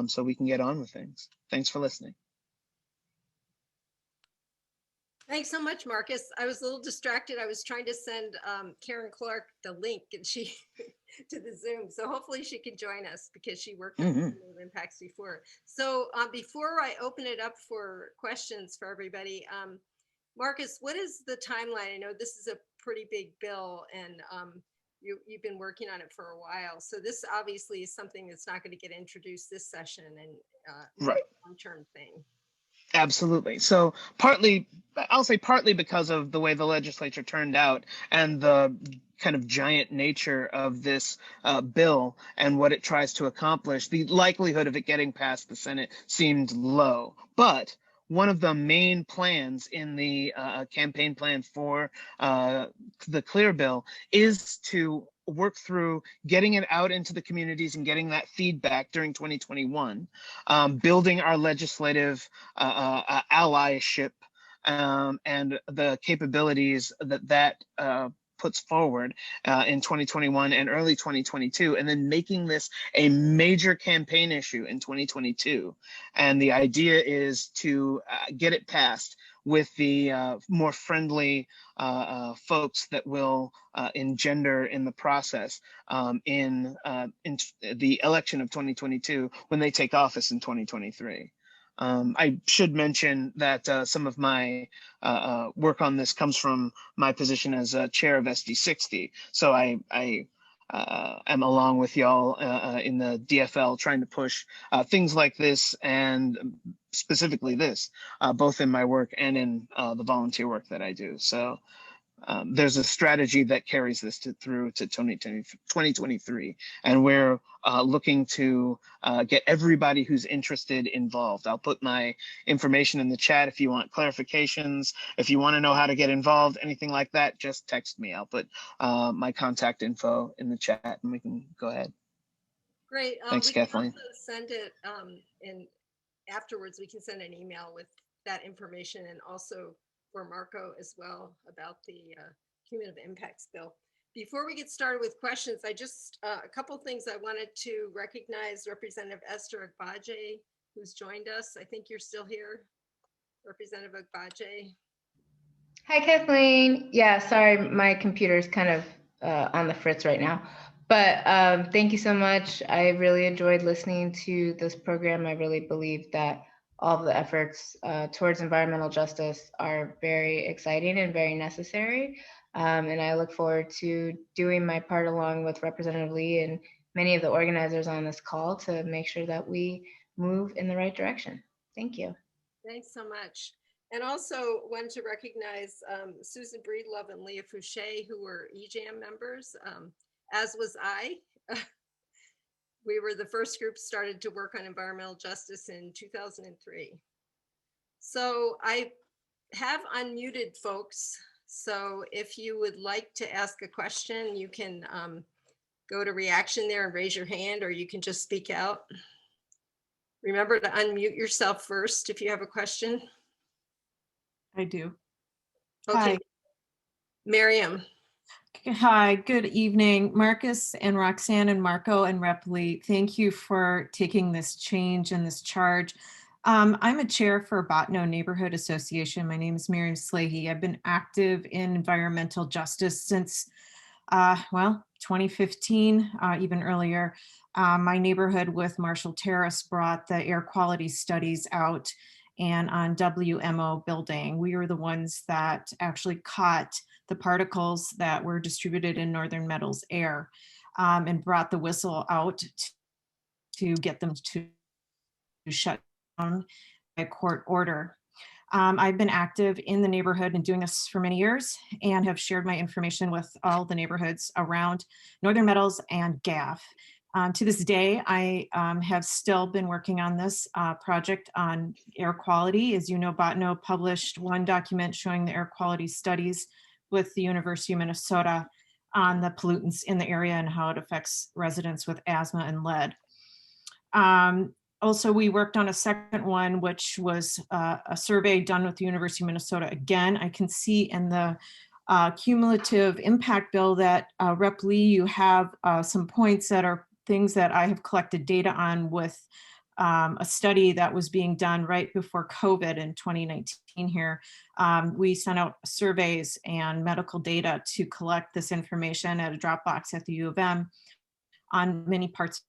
so we can get on with things. Thanks for listening. Thanks so much, Marcus. I was a little distracted. I was trying to send Karen Clark the link and she to the Zoom. So hopefully she can join us because she worked on impacts before. So before I open it up for questions for everybody, Marcus, what is the timeline? I know this is a pretty big bill and you've been working on it for a while. So this obviously is something that's not going to get introduced this session and right. long-term thing. Absolutely. So I'll say partly because of the way the legislature turned out and the kind of giant nature of this bill and what it tries to accomplish, the likelihood of it getting past the Senate seemed low. But one of the main plans in the campaign plan for the Clear Bill is to work through getting it out into the communities and getting that feedback during 2021, building our legislative allyship and the capabilities that puts forward in 2021 and early 2022, and then making this a major campaign issue in 2022. And the idea is to get it passed with the more friendly folks that will engender in the process in the election of 2022 when they take office in 2023. I should mention that some of my work on this comes from my position as chair of SD60. So I am along with y'all in the DFL trying to push things like this, and specifically this, both in my work and in the volunteer work that I do. So there's a strategy that carries this through to 2023, and we're looking to get everybody who's interested involved. I'll put my information in the chat if you want clarifications, if you want to know how to get involved, anything like that, just text me. I'll put my contact info in the chat and we can go ahead. Great. Thanks, we can Kathleen. also send it, and afterwards we can send an email with that information, and also for Marco as well about the cumulative impacts bill. Before we get started with questions, I just, a couple things I wanted to recognize Representative Esther Agbaje, who's joined us. I think you're still here, Representative Agbaje. Hi, Kathleen. Yeah, sorry, my computer's kind of on the fritz right now. But thank you so much. I really enjoyed listening to this program. I really believe that all of the efforts towards environmental justice are very exciting and very necessary. And I look forward to doing my part along with Representative Lee and many of the organizers on this call to make sure that we move in the right direction. Thank you. Thanks so much. And also wanted to recognize Susan Breedlove and Leah Fouché, who were EJAM members, as was I. We were the first group started to work on environmental justice in 2003. So I have unmuted folks. So if you would like to ask a question, you can go to reaction there and raise your hand, or you can just speak out. Remember to unmute yourself first if you have a question. I do. Okay. Hi. Miriam. Hi, good evening. Marcus and Roxanne and Marco and Rep Lee, thank you for taking this change and this charge. I'm a chair for Botno Neighborhood Association. My name is Miriam Slahy. I've been active in environmental justice since, well, 2015, even earlier. My neighborhood with Marshall Terrace brought the air quality studies out, and on WMO building, we were the ones that actually caught the particles that were distributed in Northern Meadows air, and brought the whistle out to get them to shut down by court order. I've been active in the neighborhood and doing this for many years, and have shared my information with all the neighborhoods around Northern Meadows and Gaff. To this day, I have still been working on this project on air quality. As you know, Botno published one document showing the air quality studies with the University of Minnesota on the pollutants in the area and how it affects residents with asthma and lead. Also, we worked on a second one, which was a survey done with the University of Minnesota. Again, I can see in the cumulative impact bill that Rep Lee, you have some points that are things that I have collected data on with a study that was being done right before COVID in 2019 here. We sent out surveys and medical data to collect this information at a Dropbox at the U of M on many parts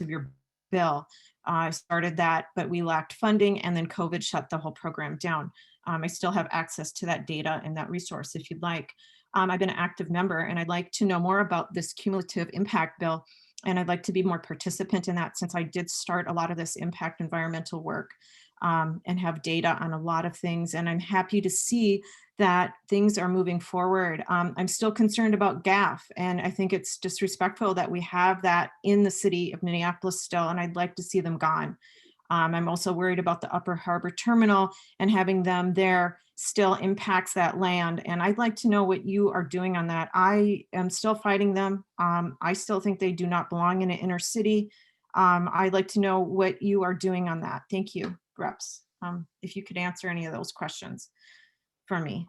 of your bill. I started that, but we lacked funding, and then COVID shut the whole program down. I still have access to that data and that resource if you'd like. I've been an active member, and I'd like to know more about this cumulative impact bill, and I'd like to be more participant in that, since I did start a lot of this impact environmental work and have data on a lot of things. And I'm happy to see that things are moving forward. I'm still concerned about Gaff, and I think it's disrespectful that we have that in the city of Minneapolis still, and I'd like to see them gone. I'm also worried about the Upper Harbor Terminal, and having them there still impacts that land. And I'd like to know what you are doing on that. I am still fighting them. I still think they do not belong in an inner city. I'd like to know what you are doing on that. Thank you, reps. If you could answer any of those questions for me.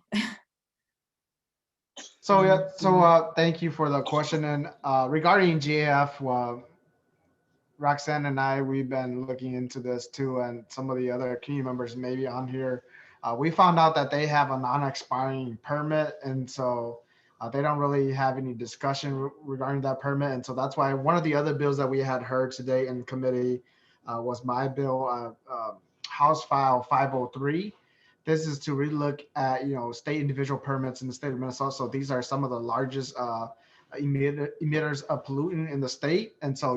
So yeah, thank you for the question. And regarding GAF, Roxanne and I, we've been looking into this too, and some of the other community members maybe on here. We found out that they have a non-expiring permit, and so they don't really have any discussion regarding that permit. And so that's why one of the other bills that we had heard today in committee was my bill, House File 503. This is to relook at state individual permits in the state of Minnesota. So these are some of the largest emitters of pollutant in the state. And so,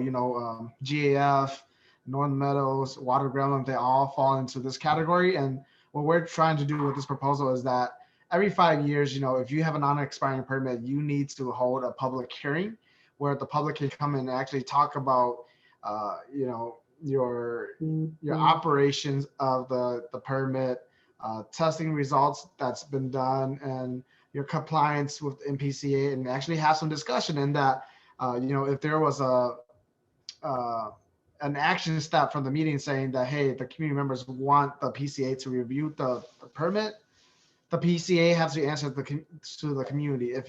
GAF, North Meadows, Water Gremlin, they all fall into this category. And what we're trying to do with this proposal is that every 5 years, if you have a non-expiring permit, you need to hold a public hearing where the public can come and actually talk about, your operations of the permit, testing results that's been done, and your compliance with MPCA, and actually have some discussion in that, if there was an action step from the meeting saying that, hey, the community members want the PCA to review the permit, the PCA has to answer to the community. If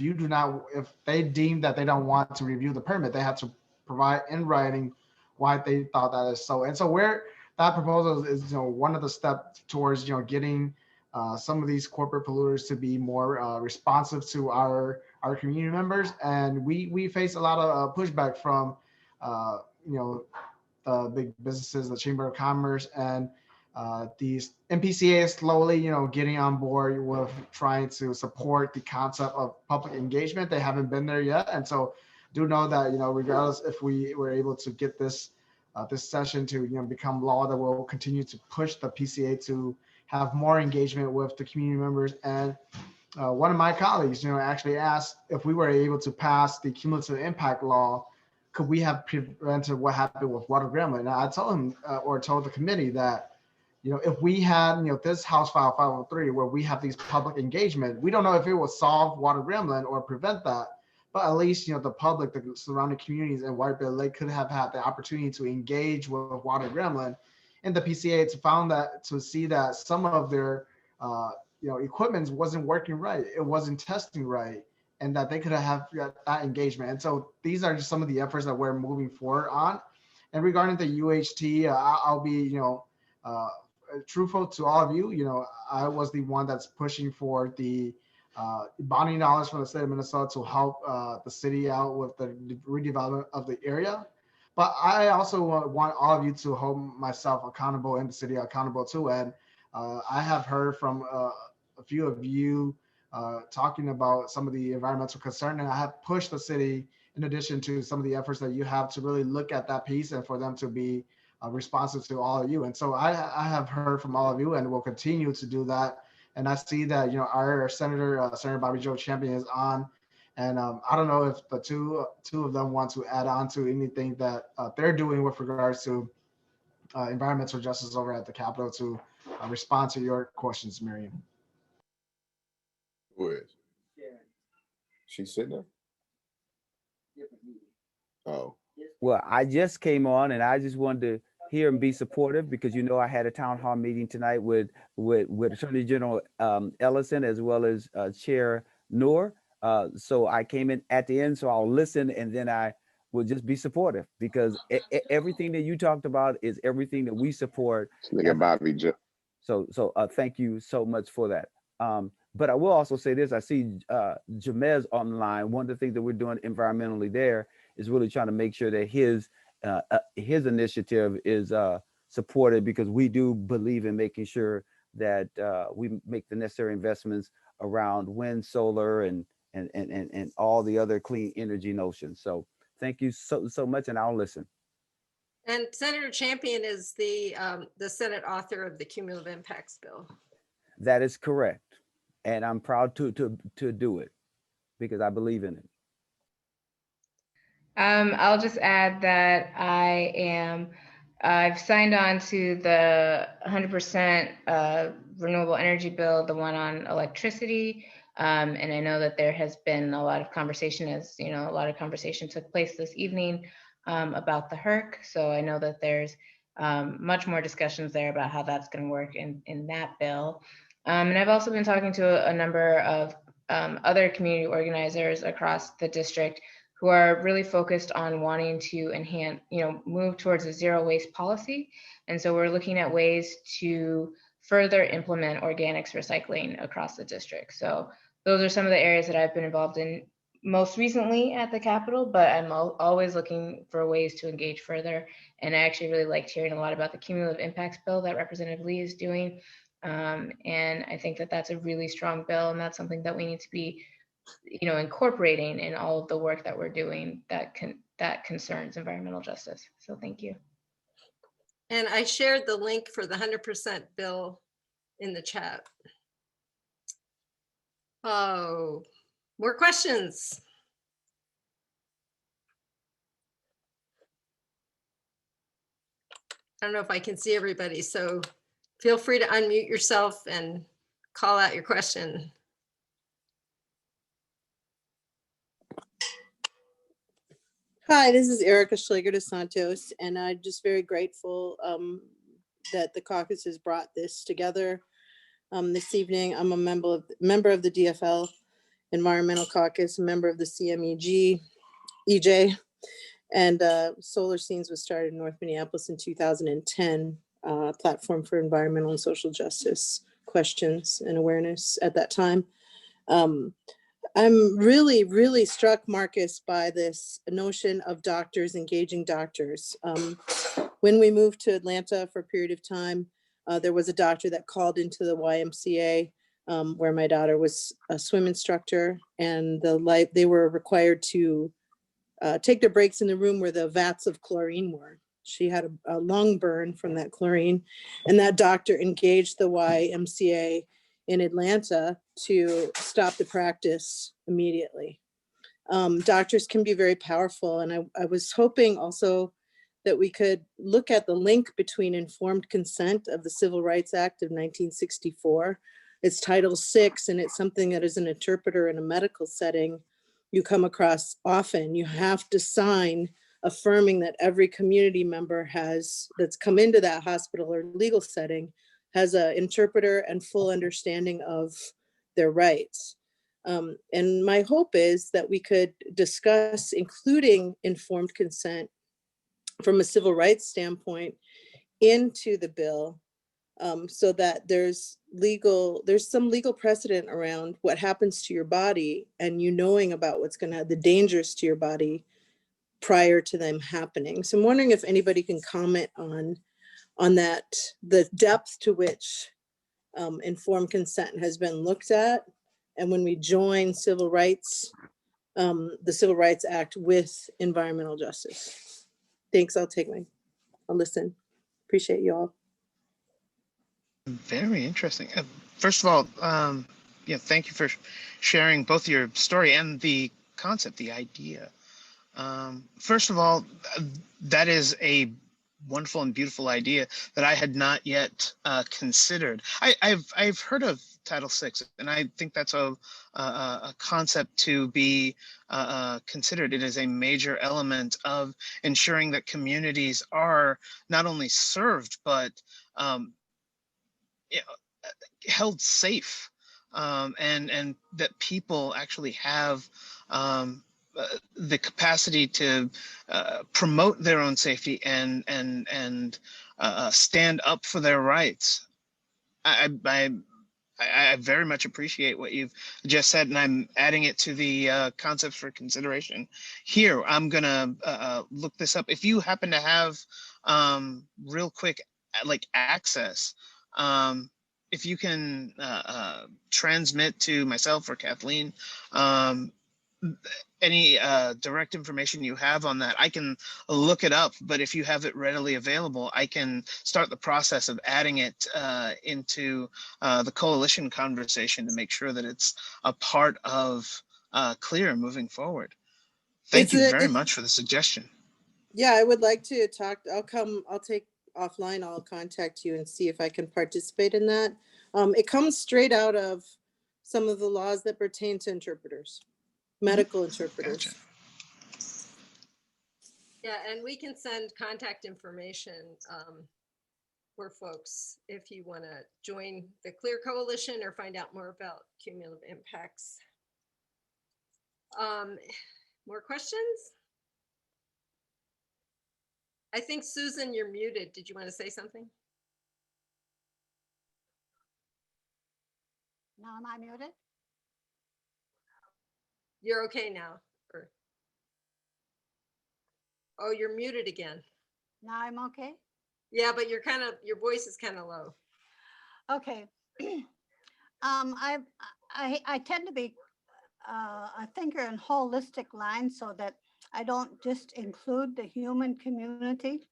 they deem that they don't want to review the permit, they have to provide in writing why they thought that is so. And so that proposal is one of the steps towards getting some of these corporate polluters to be more responsive to our community members. And we face a lot of pushback from the big businesses, the Chamber of Commerce, and these MPCA is slowly getting on board with trying to support the concept of public engagement. They haven't been there yet, and so do know that regardless if we were able to get this session to become law, that will continue to push the PCA to have more engagement with the community members. And one of my colleagues actually asked if we were able to pass the cumulative impact law, could we have prevented what happened with Water Gremlin? And I told him told the committee that if we had this House File 503 where we have these public engagement, we don't know if it will solve Water Gremlin or prevent that, but at least the public, the surrounding communities in White Bear Lake could have had the opportunity to engage with Water Gremlin. And the PCA to see that some of their equipment wasn't working right, it wasn't testing right, and that they could have that engagement. And so these are just some of the efforts that we're moving forward on. And regarding the UHT, I'll be truthful to all of you. I was the one that's pushing for the bonding dollars from the state of Minnesota to help the city out with the redevelopment of the area. But I also want all of you to hold myself accountable and the city accountable too. And I have heard from a few of you talking about some of the environmental concern, and I have pushed the city, in addition to some of the efforts that you have, to really look at that piece and for them to be responsive to all of you. And so I have heard from all of you, and will continue to do that. And I see that our Senator Bobby Joe Champion is on, and I don't know if the two of them want to add on to anything that they're doing with regards to environmental justice over at the Capitol to respond to your questions, Miriam. Who is? She's sitting there? Oh. Well, I just came on and I just wanted to hear and be supportive because I had a town hall meeting tonight with Attorney General Ellison as well as Chair Noor. So I came in at the end, so I'll listen and then I will just be supportive because everything that you talked about is everything that we support. Look at Bobby Joe. So thank you so much for that. But I will also say this, I see Jamez on the line. One of the things that we're doing environmentally there is really trying to make sure that his initiative is supported, because we do believe in making sure that we make the necessary investments around wind, solar, and all the other clean energy notions. So thank you so much, and I'll listen. And Senator Champion is the Senate author of the Cumulative Impacts Bill. That is correct. And I'm proud to do it because I believe in it. I'll just add that I am I've signed on to the 100% renewable energy bill, the one on electricity. And I know that there has been a lot of conversation, as you know, a lot of conversation took place this evening about the HERC. So I know that there's much more discussions there about how that's going to work in that bill. And I've also been talking to a number of other community organizers across the district who are really focused on wanting to enhance, move towards a zero waste policy. And so we're looking at ways to further implement organics recycling across the district. So those are some of the areas that I've been involved in most recently at the Capitol, but I'm always looking for ways to engage further. And I actually really liked hearing a lot about the cumulative impacts bill that Representative Lee is doing. And I think that that's a really strong bill, and that's something that we need to be incorporating in all of the work that we're doing that concerns environmental justice. So thank you. And I shared the link for the 100% bill in the chat. Oh, more questions? I don't know if I can see everybody, so feel free to unmute yourself and call out your question. Hi, this is Erica Schläger de Santos, and I'm just very grateful that the caucus has brought this together this evening. I'm a member of the DFL Environmental Caucus, a member of the CMEG, EJ, and Solar Scenes was started in North Minneapolis in 2010, platform for environmental and social justice questions and awareness at that time. I'm really, really struck, Marcus, by this notion of doctors engaging doctors. When we moved to Atlanta for a period of time, there was a doctor that called into the YMCA where my daughter was a swim instructor, and they were required to take their breaks in the room where the vats of chlorine were. She had a lung burn from that chlorine, and that doctor engaged the YMCA in Atlanta to stop the practice immediately. Doctors can be very powerful, and I was hoping also that we could look at the link between informed consent of the Civil Rights Act of 1964. It's Title VI, and it's something that as an interpreter in a medical setting, you come across often. You have to sign affirming that every community member that's come into that hospital or legal setting has an interpreter and full understanding of their rights. And my hope is that we could discuss including informed consent from a civil rights standpoint into the bill, so that there's some legal precedent around what happens to your body and knowing about the dangers to your body prior to them happening. So I'm wondering if anybody can comment on that, the depth to which informed consent has been looked at, and when we join civil rights, the Civil Rights Act with environmental justice. Thanks, I'll listen. Appreciate you all. Very interesting. First of all, thank you for sharing both your story and the concept, the idea. First of all, that is a wonderful and beautiful idea that I had not yet considered. I've heard of Title VI, and I think that's a concept to be considered. It is a major element of ensuring that communities are not only served, but held safe, and that people actually have the capacity to promote their own safety and stand up for their rights. I very much appreciate what you've just said, and I'm adding it to the concepts for consideration here. I'm gonna look this up. If you happen to have real quick access, if you can transmit to myself or Kathleen any direct information you have on that, I can look it up. But if you have it readily available, I can start the process of adding it into the coalition conversation to make sure that it's a part of CLEAR moving forward. Thank you very much for the suggestion. Yeah, I would like to talk. I'll take offline. I'll contact you and see if I can participate in that. It comes straight out of some of the laws that pertain to interpreters, medical interpreters. Gotcha. Yeah, and we can send contact information for folks if you want to join the Clear Coalition or find out more about cumulative impacts. More questions? I think, Susan, you're muted. Did you want to say something? Now am I muted? You're okay now. Oh, you're muted again. Now I'm okay? Yeah, but your voice is kind of low. Okay. I tend to be a thinker in holistic lines so that I don't just include the human community.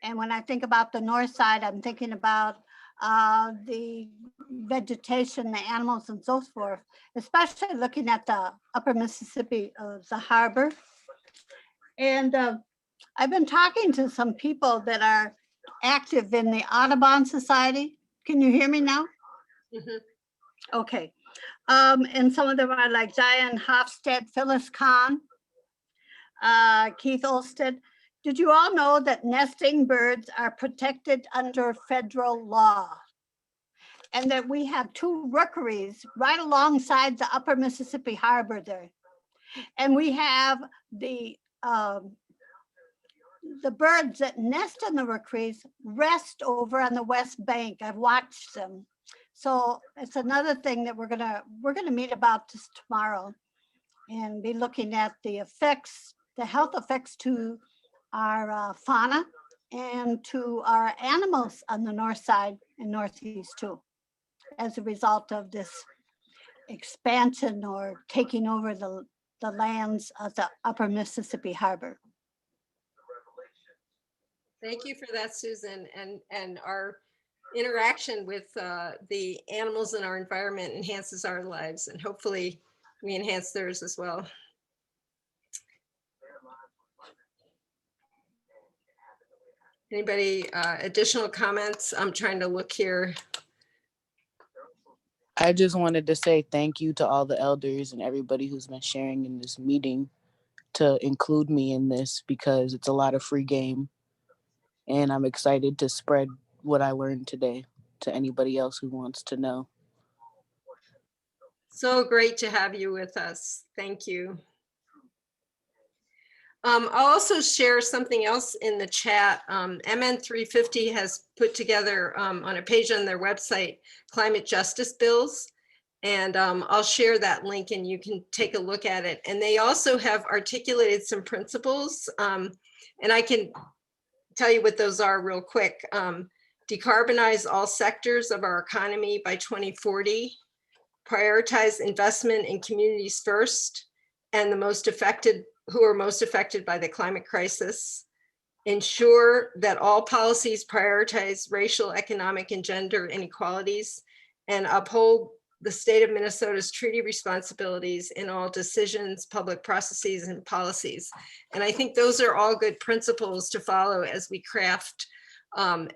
And when I think about the north side, I'm thinking about the vegetation, the animals and so forth, especially looking at the upper Mississippi, the harbor. And I've been talking to some people that are active in the Audubon Society. Can you hear me now? Mhm. Okay. And some of them are like Zion Hofstede, Phyllis Kahn, Keith Olsted. Did you all know that nesting birds are protected under federal law? And that we have 2 rookeries right alongside the upper Mississippi harbor there. And we have the birds that nest in the rookeries rest over on the west bank. I've watched them. So it's another thing that we're gonna meet about this tomorrow and be looking at the effects, the health effects to our fauna and to our animals on the north side and northeast too, as a result of this expansion or taking over the lands of the upper Mississippi harbor. Thank you for that, Susan. And our interaction with the animals in our environment enhances our lives, and hopefully we enhance theirs as well. Anybody additional comments? I'm trying to look here. I just wanted to say thank you to all the elders and everybody who's been sharing in this meeting to include me in this, because it's a lot of free game. And I'm excited to spread what I learned today to anybody else who wants to know. So great to have you with us. Thank you. I'll also share something else in the chat. MN 350 has put together on a page on their website, climate justice bills. And I'll share that link and you can take a look at it. And they also have articulated some principles. And I can tell you what those are real quick. Decarbonize all sectors of our economy by 2040. Prioritize investment in communities first and who are most affected by the climate crisis. Ensure that all policies prioritize racial, economic, and gender inequalities, and uphold the state of Minnesota's treaty responsibilities in all decisions, public processes, and policies. And I think those are all good principles to follow as we craft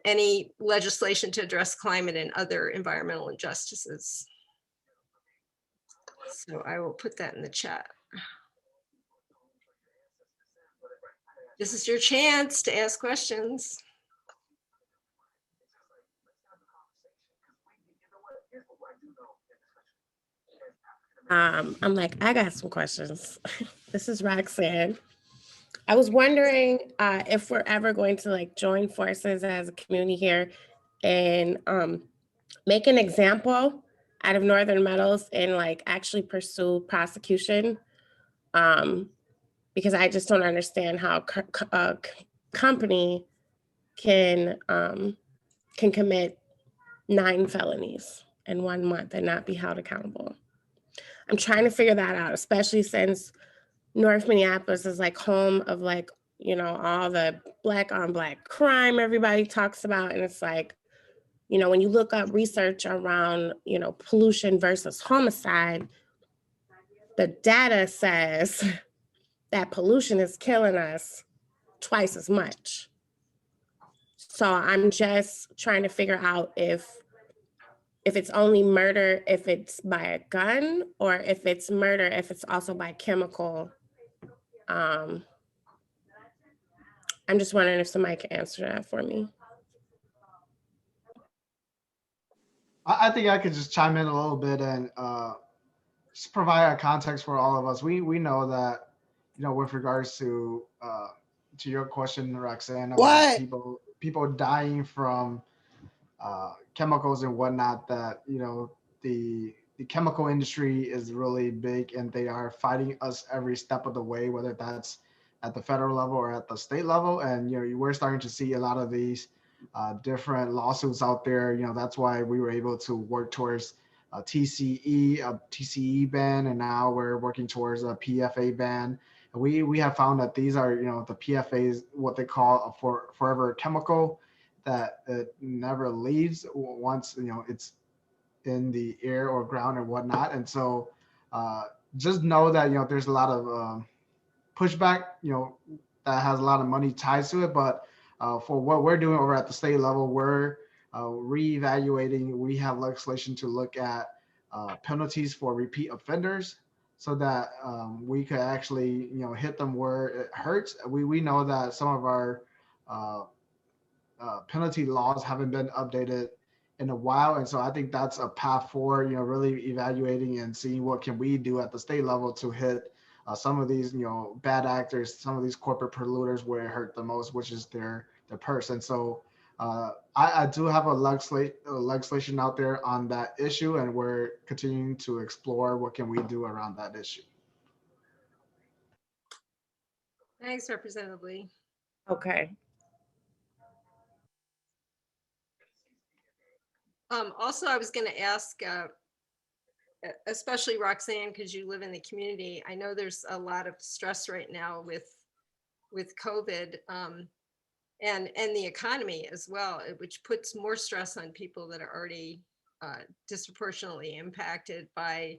any legislation to address climate and other environmental injustices. So I will put that in the chat. This is your chance to ask questions. I'm like, I got some questions. This is Roxanne. I was wondering if we're ever going to like join forces as a community here and make an example out of Northern Metals and like actually pursue prosecution. Because I just don't understand how a company can commit 9 felonies in 1 month and not be held accountable. I'm trying to figure that out, especially since North Minneapolis is like home of like, you know, all the Black on Black crime everybody talks about. And it's like, you know, when you look up research around, you know, pollution versus homicide, the data says that pollution is killing us twice as much. So I'm just trying to figure out if it's only murder if it's by a gun, or if it's murder if it's also by chemical. I'm just wondering if somebody can answer that for me. I think I could just chime in a little bit and just provide a context for all of us. We know that, you know, with regards to your question, Roxanne, about people dying from chemicals and whatnot, that, you know, the chemical industry is really big and they are fighting us every step of the way, whether that's at the federal level or at the state level. And, you know, we're starting to see a lot of these different lawsuits out there. You know, that's why we were able to work towards a TCE ban, and now we're working towards a PFA ban. And we have found that these are, you know, the PFAs, what they call a forever chemical, that it never leaves once, you know, it's in the air or ground or whatnot. And so just know that, you know, there's a lot of pushback, you know, that has a lot of money tied to it. But for what we're doing over at the state level, we're reevaluating. We have legislation to look at penalties for repeat offenders, so that we could actually, you know, hit them where it hurts. We know that some of our penalty laws haven't been updated in a while, and so I think that's a path forward. You know, really evaluating and seeing what can we do at the state level to hit some of these, you know, bad actors, some of these corporate polluters where it hurt the most, which is their purse. And so I do have a legislation out there on that issue, and we're continuing to explore what can we do around that issue. Thanks, Representative Lee. Okay. Also, I was going to ask, especially Roxanne, because you live in the community. I know there's a lot of stress right now with COVID and the economy as well, which puts more stress on people that are already disproportionately impacted by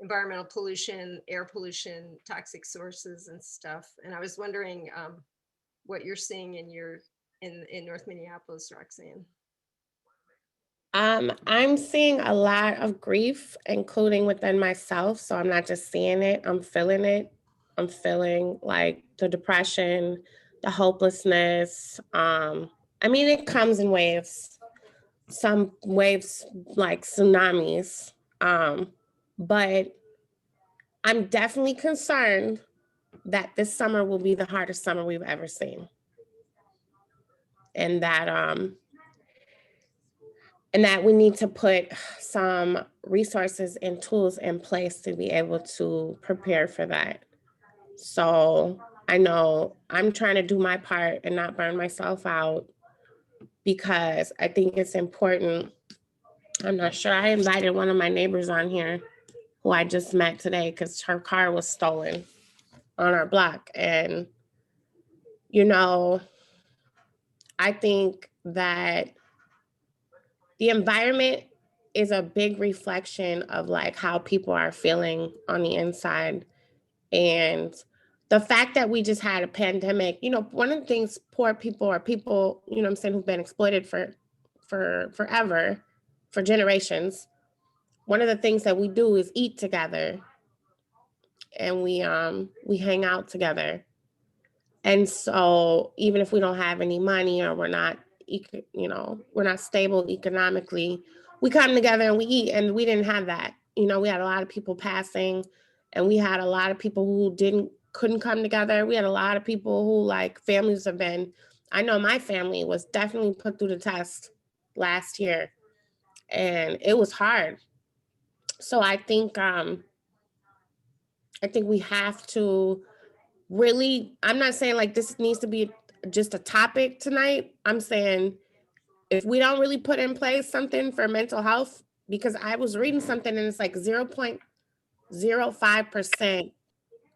environmental pollution, air pollution, toxic sources and stuff. And I was wondering what you're seeing in North Minneapolis, Roxanne. I'm seeing a lot of grief, including within myself. So I'm not just seeing it, I'm feeling it. I'm feeling like the depression, the hopelessness. I mean, it comes in waves, some waves like tsunamis. But I'm definitely concerned that this summer will be the hardest summer we've ever seen. And that we need to put some resources and tools in place to be able to prepare for that. So I know I'm trying to do my part and not burn myself out, because I think it's important. I'm not sure. I invited one of my neighbors on here who I just met today because her car was stolen on our block. And, you know, I think that the environment is a big reflection of like how people are feeling on the inside. And the fact that we just had a pandemic, you know, one of the things poor people or people, you know what I'm saying, who've been exploited for forever, for generations, one of the things that we do is eat together, and we hang out together. And so even if we don't have any money, or we're not, you know, we're not stable economically, we come together and we eat. And we didn't have that. You know, we had a lot of people passing, and we had a lot of people who couldn't come together. We had a lot of people who, like, families have been, I know my family was definitely put through the test last year, and it was hard. So I think we have to really, I'm not saying like this needs to be just a topic tonight. I'm saying if we don't really put in place something for mental health, because I was reading something and it's like 0.05%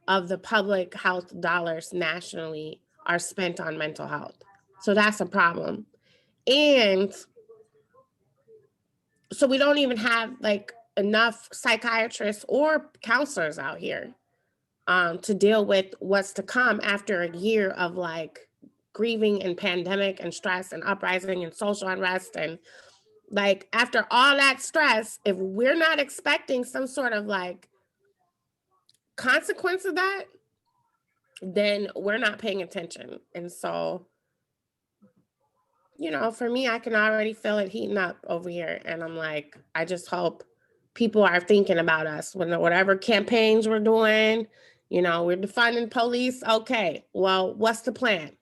of the public health dollars nationally are spent on mental health. So that's a problem. And so we don't even have like enough psychiatrists or counselors out here to deal with what's to come after a year of like grieving and pandemic and stress and uprising and social unrest. And like, after all that stress, if we're not expecting some sort of like consequence of that, then we're not paying attention. And so, you know, for me, I can already feel it heating up over here. And I'm like, I just hope people are thinking about us when whatever campaigns we're doing, you know, we're defunding police. Okay, well, what's the plan?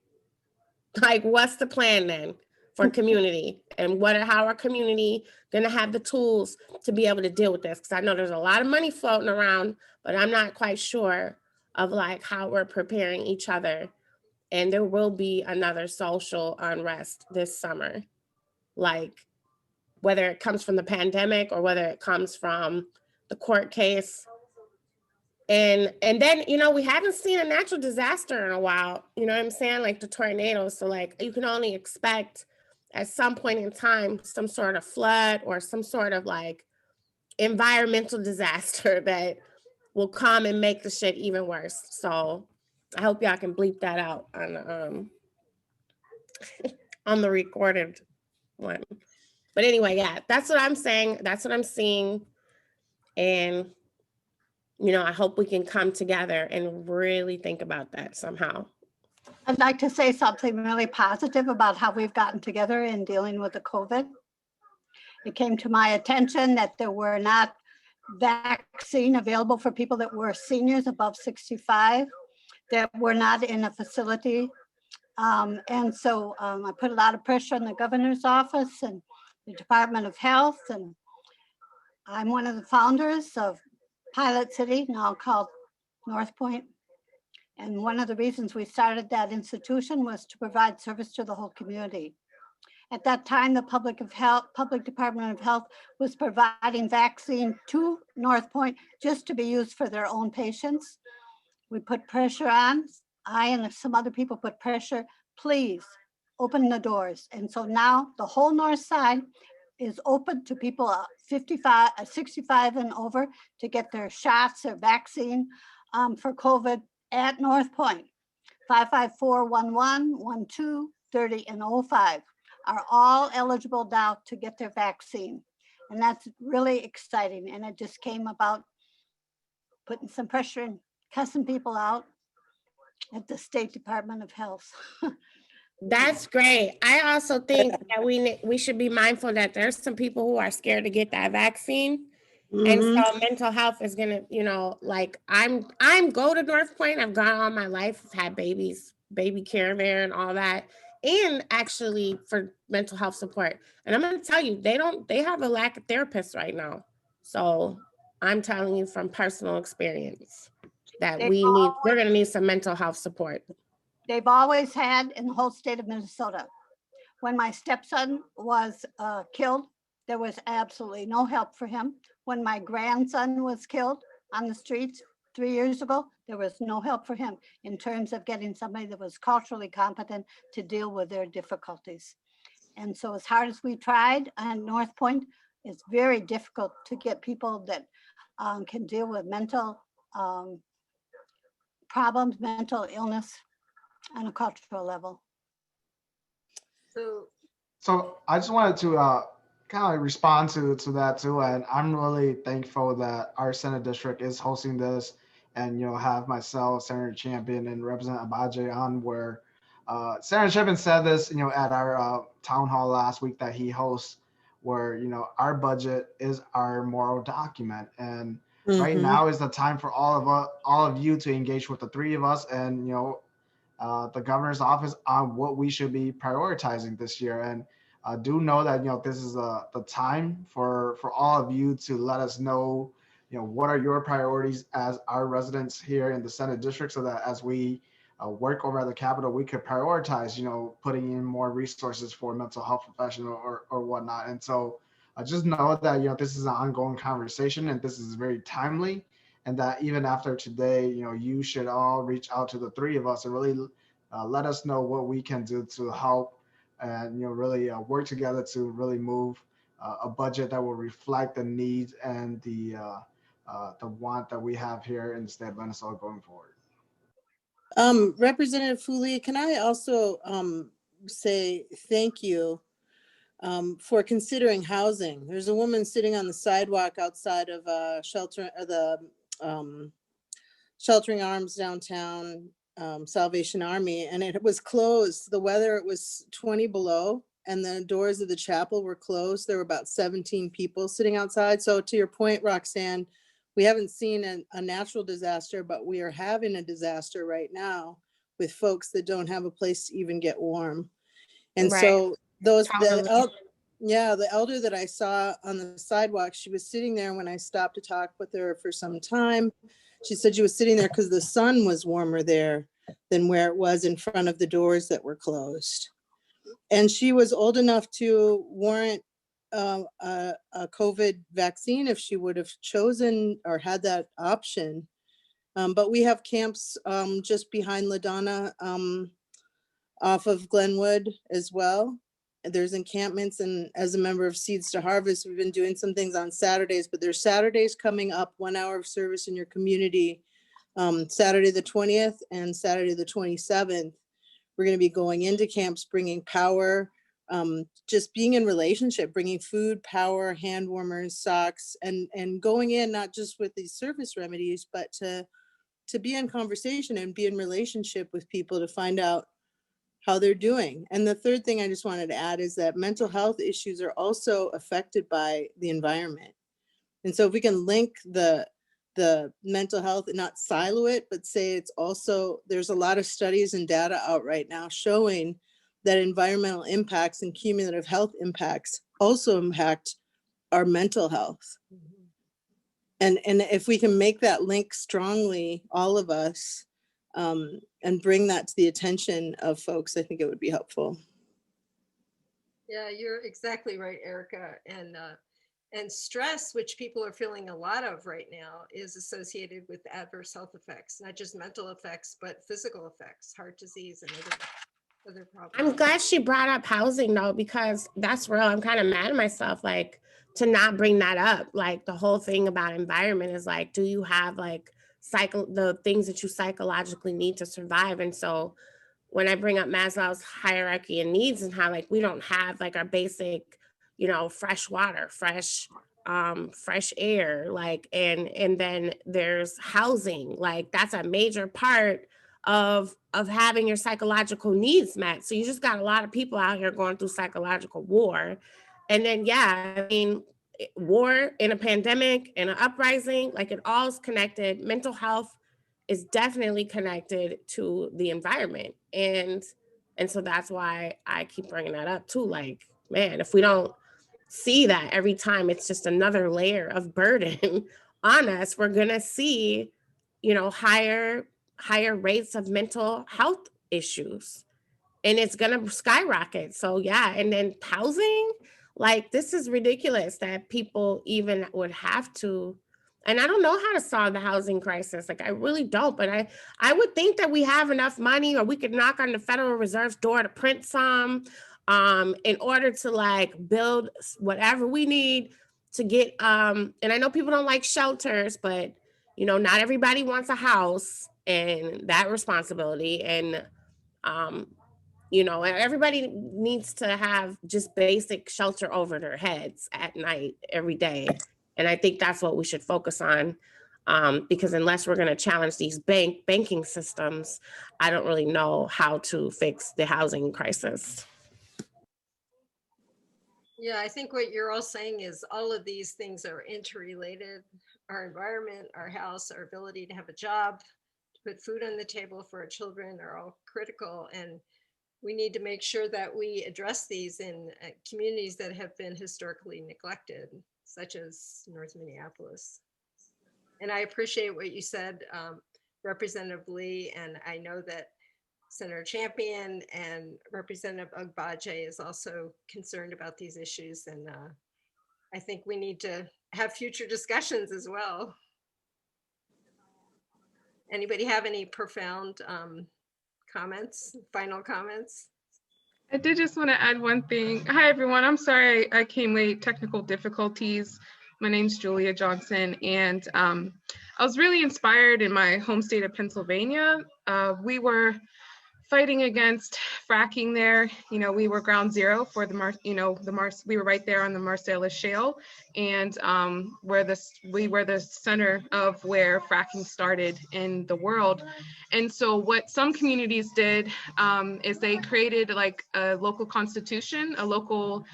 Like, what's the plan then for community? And how our community gonna have the tools to be able to deal with this? Because I know there's a lot of money floating around, but I'm not quite sure of like how we're preparing each other. And there will be another social unrest this summer, like whether it comes from the pandemic or whether it comes from the court case. And then, you know, we haven't seen a natural disaster in a while, you know what I'm saying? Like the tornadoes. So like you can only expect at some point in time, some sort of flood or some sort of like environmental disaster that will come and make the shit even worse. So I hope y'all can bleep that out on the recorded one. But anyway, yeah, that's what I'm saying. That's what I'm seeing. And you know, I hope we can come together and really think about that somehow. I'd like to say something really positive about how we've gotten together in dealing with the COVID. It came to my attention that there were not vaccine available for people that were seniors above 65, that were not in a facility. And so I put a lot of pressure on the governor's office and the Department of Health. And I'm one of the founders of Pilot City, now called North Point. And one of the reasons we started that institution was to provide service to the whole community. At that time, the Public Department of Health was providing vaccine to North Point just to be used for their own patients. We put pressure on, I and some other people put pressure, please open the doors. And so now the whole north side is open to people 65 and over to get their shots or vaccine for COVID at North Point. 554-11, 12, 30, and 05 are all eligible now to get their vaccine. And that's really exciting. And it just came about putting some pressure and cussing people out at the State Department of Health. That's great. I also think that we should be mindful that there's some people who are scared to get that vaccine. And so mental health is gonna, you know, like I'm go to North Point. I've gone all my life, I've had babies, baby care there and all that. And actually for mental health support. And I'm gonna tell you, they have a lack of therapists right now. So I'm telling you from personal experience that we're gonna need some mental health support. They've always had in the whole state of Minnesota. When my stepson was killed, there was absolutely no help for him. When my grandson was killed on the streets 3 years ago, there was no help for him in terms of getting somebody that was culturally competent to deal with their difficulties. And so as hard as we tried on North Point, it's very difficult to get people that can deal with mental problems, mental illness on a cultural level. So I just wanted to kind of respond to that too, and I'm really thankful that our Senate district is hosting this, and you know, have myself, Senator Champion, and Representative Abaje on. Where Senator Champion said this, you know, at our town hall last week that he hosts, where you know our budget is our moral document, and right now is the time for all of you to engage with the three of us, and you know, the governor's office on what we should be prioritizing this year. And do know that, you know, this is the time for all of you to let us know, you know, what are your priorities as our residents here in the Senate district, so that as we work over at the Capitol, we could prioritize, you know, putting in more resources for mental health professional or whatnot. And so just know that, you know, this is an ongoing conversation and this is very timely, and that even after today, you know, you should all reach out to the three of us and really let us know what we can do to help and, you know, really work together to really move a budget that will reflect the needs and the want that we have here in the state of Minnesota going forward. Representative Fue Lee, can I also say thank you for considering housing? There's a woman sitting on the sidewalk outside of Sheltering Arms downtown, Salvation Army, and it was closed. The weather, it was 20 below, and the doors of the chapel were closed. There were about 17 people sitting outside. So to your point, Roxanne, we haven't seen a natural disaster, but we are having a disaster right now with folks that don't have a place to even get warm. And Right. so those, Totally. the elder that I saw on the sidewalk, she was sitting there when I stopped to talk with her for some time. She said she was sitting there because the sun was warmer there than where it was in front of the doors that were closed. And she was old enough to warrant a COVID vaccine if she would have chosen or had that option. But we have camps just behind LaDonna off of Glenwood as well. There's encampments, and as a member of Seeds to Harvest, we've been doing some things on Saturdays, but there's Saturdays coming up, 1 hour of service in your community, Saturday the 20th and Saturday the 27th. We're going to be going into camps, bringing power, just being in relationship, bringing food, power, hand warmers, socks, and going in not just with these service remedies, but to be in conversation and be in relationship with people to find out how they're doing. And the third thing I just wanted to add is that mental health issues are also affected by the environment. And so if we can link the mental health and not silo it, but say it's also, there's a lot of studies and data out right now showing that environmental impacts and cumulative health impacts also impact our mental health. And if we can make that link strongly, all of us, and bring that to the attention of folks, I think it would be helpful. Yeah, you're exactly right, Erica. And stress, which people are feeling a lot of right now, is associated with adverse health effects, not just mental effects, but physical effects, heart disease and other problems. I'm glad she brought up housing though, because that's real. I'm kind of mad at myself, like, to not bring that up. Like, the whole thing about environment is like, do you have like the things that you psychologically need to survive? And so when I bring up Maslow's hierarchy of needs and how like we don't have like our basic, fresh water, fresh air, like, and then there's housing, like that's a major part of having your psychological needs met. So you just got a lot of people out here going through psychological war. And then, yeah, I mean, war in a pandemic and an uprising, like it all is connected. Mental health is definitely connected to the environment. And so that's why I keep bringing that up too. Like, man, if we don't see that every time, it's just another layer of burden on us. We're gonna see, higher rates of mental health issues, and it's gonna skyrocket. So yeah, and then housing, like this is ridiculous that people even would have to. And I don't know how to solve the housing crisis. Like, I really don't, but I would think that we have enough money, or we could knock on the Federal Reserve's door to print some in order to like build whatever we need to get. And I know people don't like shelters, but not everybody wants a house and that responsibility. And, everybody needs to have just basic shelter over their heads at night, every day. And I think that's what we should focus on, because unless we're going to challenge these banking systems, I don't really know how to fix the housing crisis. Yeah, I think what you're all saying is all of these things are interrelated. Our environment, our house, our ability to have a job, to put food on the table for our children are all critical. And we need to make sure that we address these in communities that have been historically neglected, such as North Minneapolis. And I appreciate what you said, Representative Lee, and I know that Senator Champion and Representative Agbaje is also concerned about these issues. And I think we need to have future discussions as well. Anybody have any profound comments, final comments? I did just want to add one thing. Hi, everyone. I'm sorry I came late, technical difficulties. My name's Julia Johnson, and I was really inspired in my home state of Pennsylvania. We were fighting against fracking there. You know, we were ground zero for we were right there on the Marcellus Shale, and we were the center of where fracking started in the world. And so what some communities did is they created like a local constitution, a local,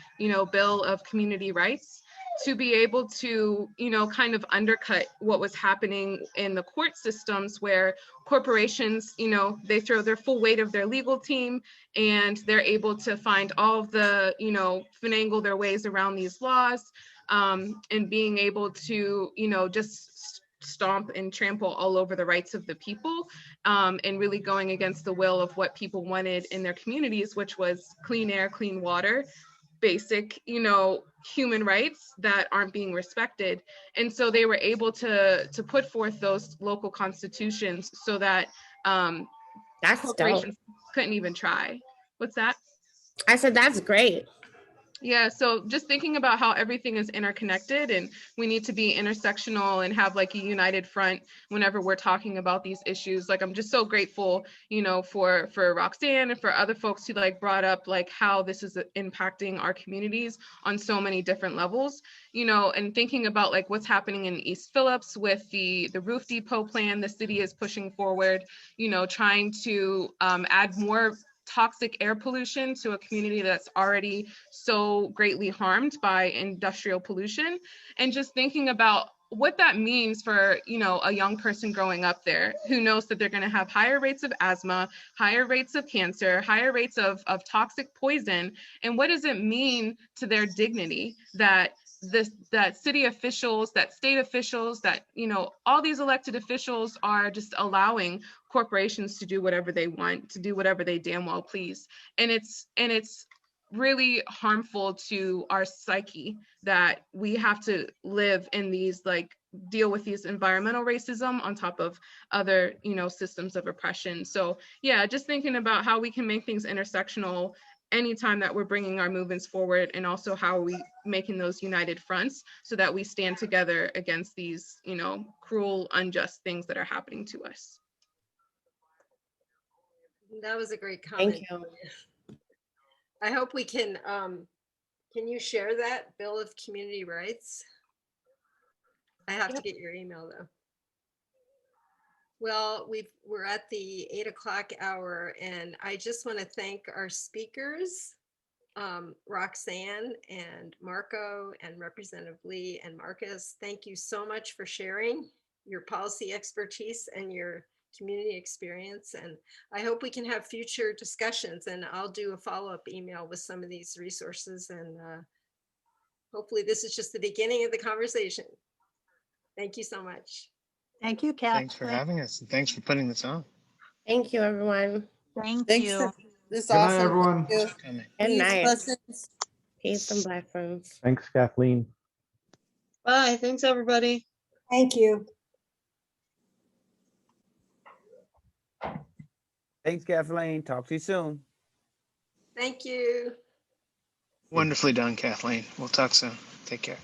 bill of community rights, to be able to, kind of undercut what was happening in the court systems, where corporations, they throw their full weight of their legal team, and they're able to find all of the, finagle their ways around these laws, and being able to, just stomp and trample all over the rights of the people, and really going against the will of what people wanted in their communities, which was clean air, clean water, basic, human rights that aren't being respected. And so they were able to put forth those local constitutions so that That's corporations dope. couldn't even try. What's that? I said, that's great. Yeah, so just thinking about how everything is interconnected, and we need to be intersectional and have like a united front whenever we're talking about these issues. Like, I'm just so grateful, for Roxxanne and for other folks who like brought up like how this is impacting our communities on so many different levels, and thinking about like what's happening in East Phillips with the roof depot plan the city is pushing forward, trying to add more toxic air pollution to a community that's already so greatly harmed by industrial pollution, and just thinking about what that means for, a young person growing up there who knows that they're going to have higher rates of asthma, higher rates of cancer, higher rates of toxic poison. And what does it mean to their dignity that that city officials, that state officials, that, all these elected officials are just allowing corporations to do whatever they want, to do whatever they damn well please. And it's really harmful to our psyche that we have to live in these, like, deal with these environmental racism on top of other, systems of oppression. So yeah, just thinking about how we can make things intersectional anytime that we're bringing our movements forward, and also how are we making those united fronts so that we stand together against these, cruel, unjust things that are happening to us. That was a great comment. Thank you. I hope we can you share that Bill of Community Rights? I have to get your email though. Well, we're at the 8 o'clock hour, and I just want to thank our speakers, Roxxanne and Marco and Representative Lee and Marcus. Thank you so much for sharing your policy expertise and your community experience. And I hope we can have future discussions, and I'll do a follow-up email with some of these resources. And hopefully this is just the beginning of the conversation. Thank you so much. Thank you, Kathleen. Thanks for having us, and thanks for putting this on. Thank you, everyone. Thanks you. for this. Good night, Awesome. everyone. Thank you. Coming. Good Peace, night. blessings. Peace and blessings. Thanks, Kathleen. Bye. Thanks, everybody. Thank you. Thanks, Kathleen. Talk to you soon. Thank you. Wonderfully done, Kathleen. We'll talk soon. Take care.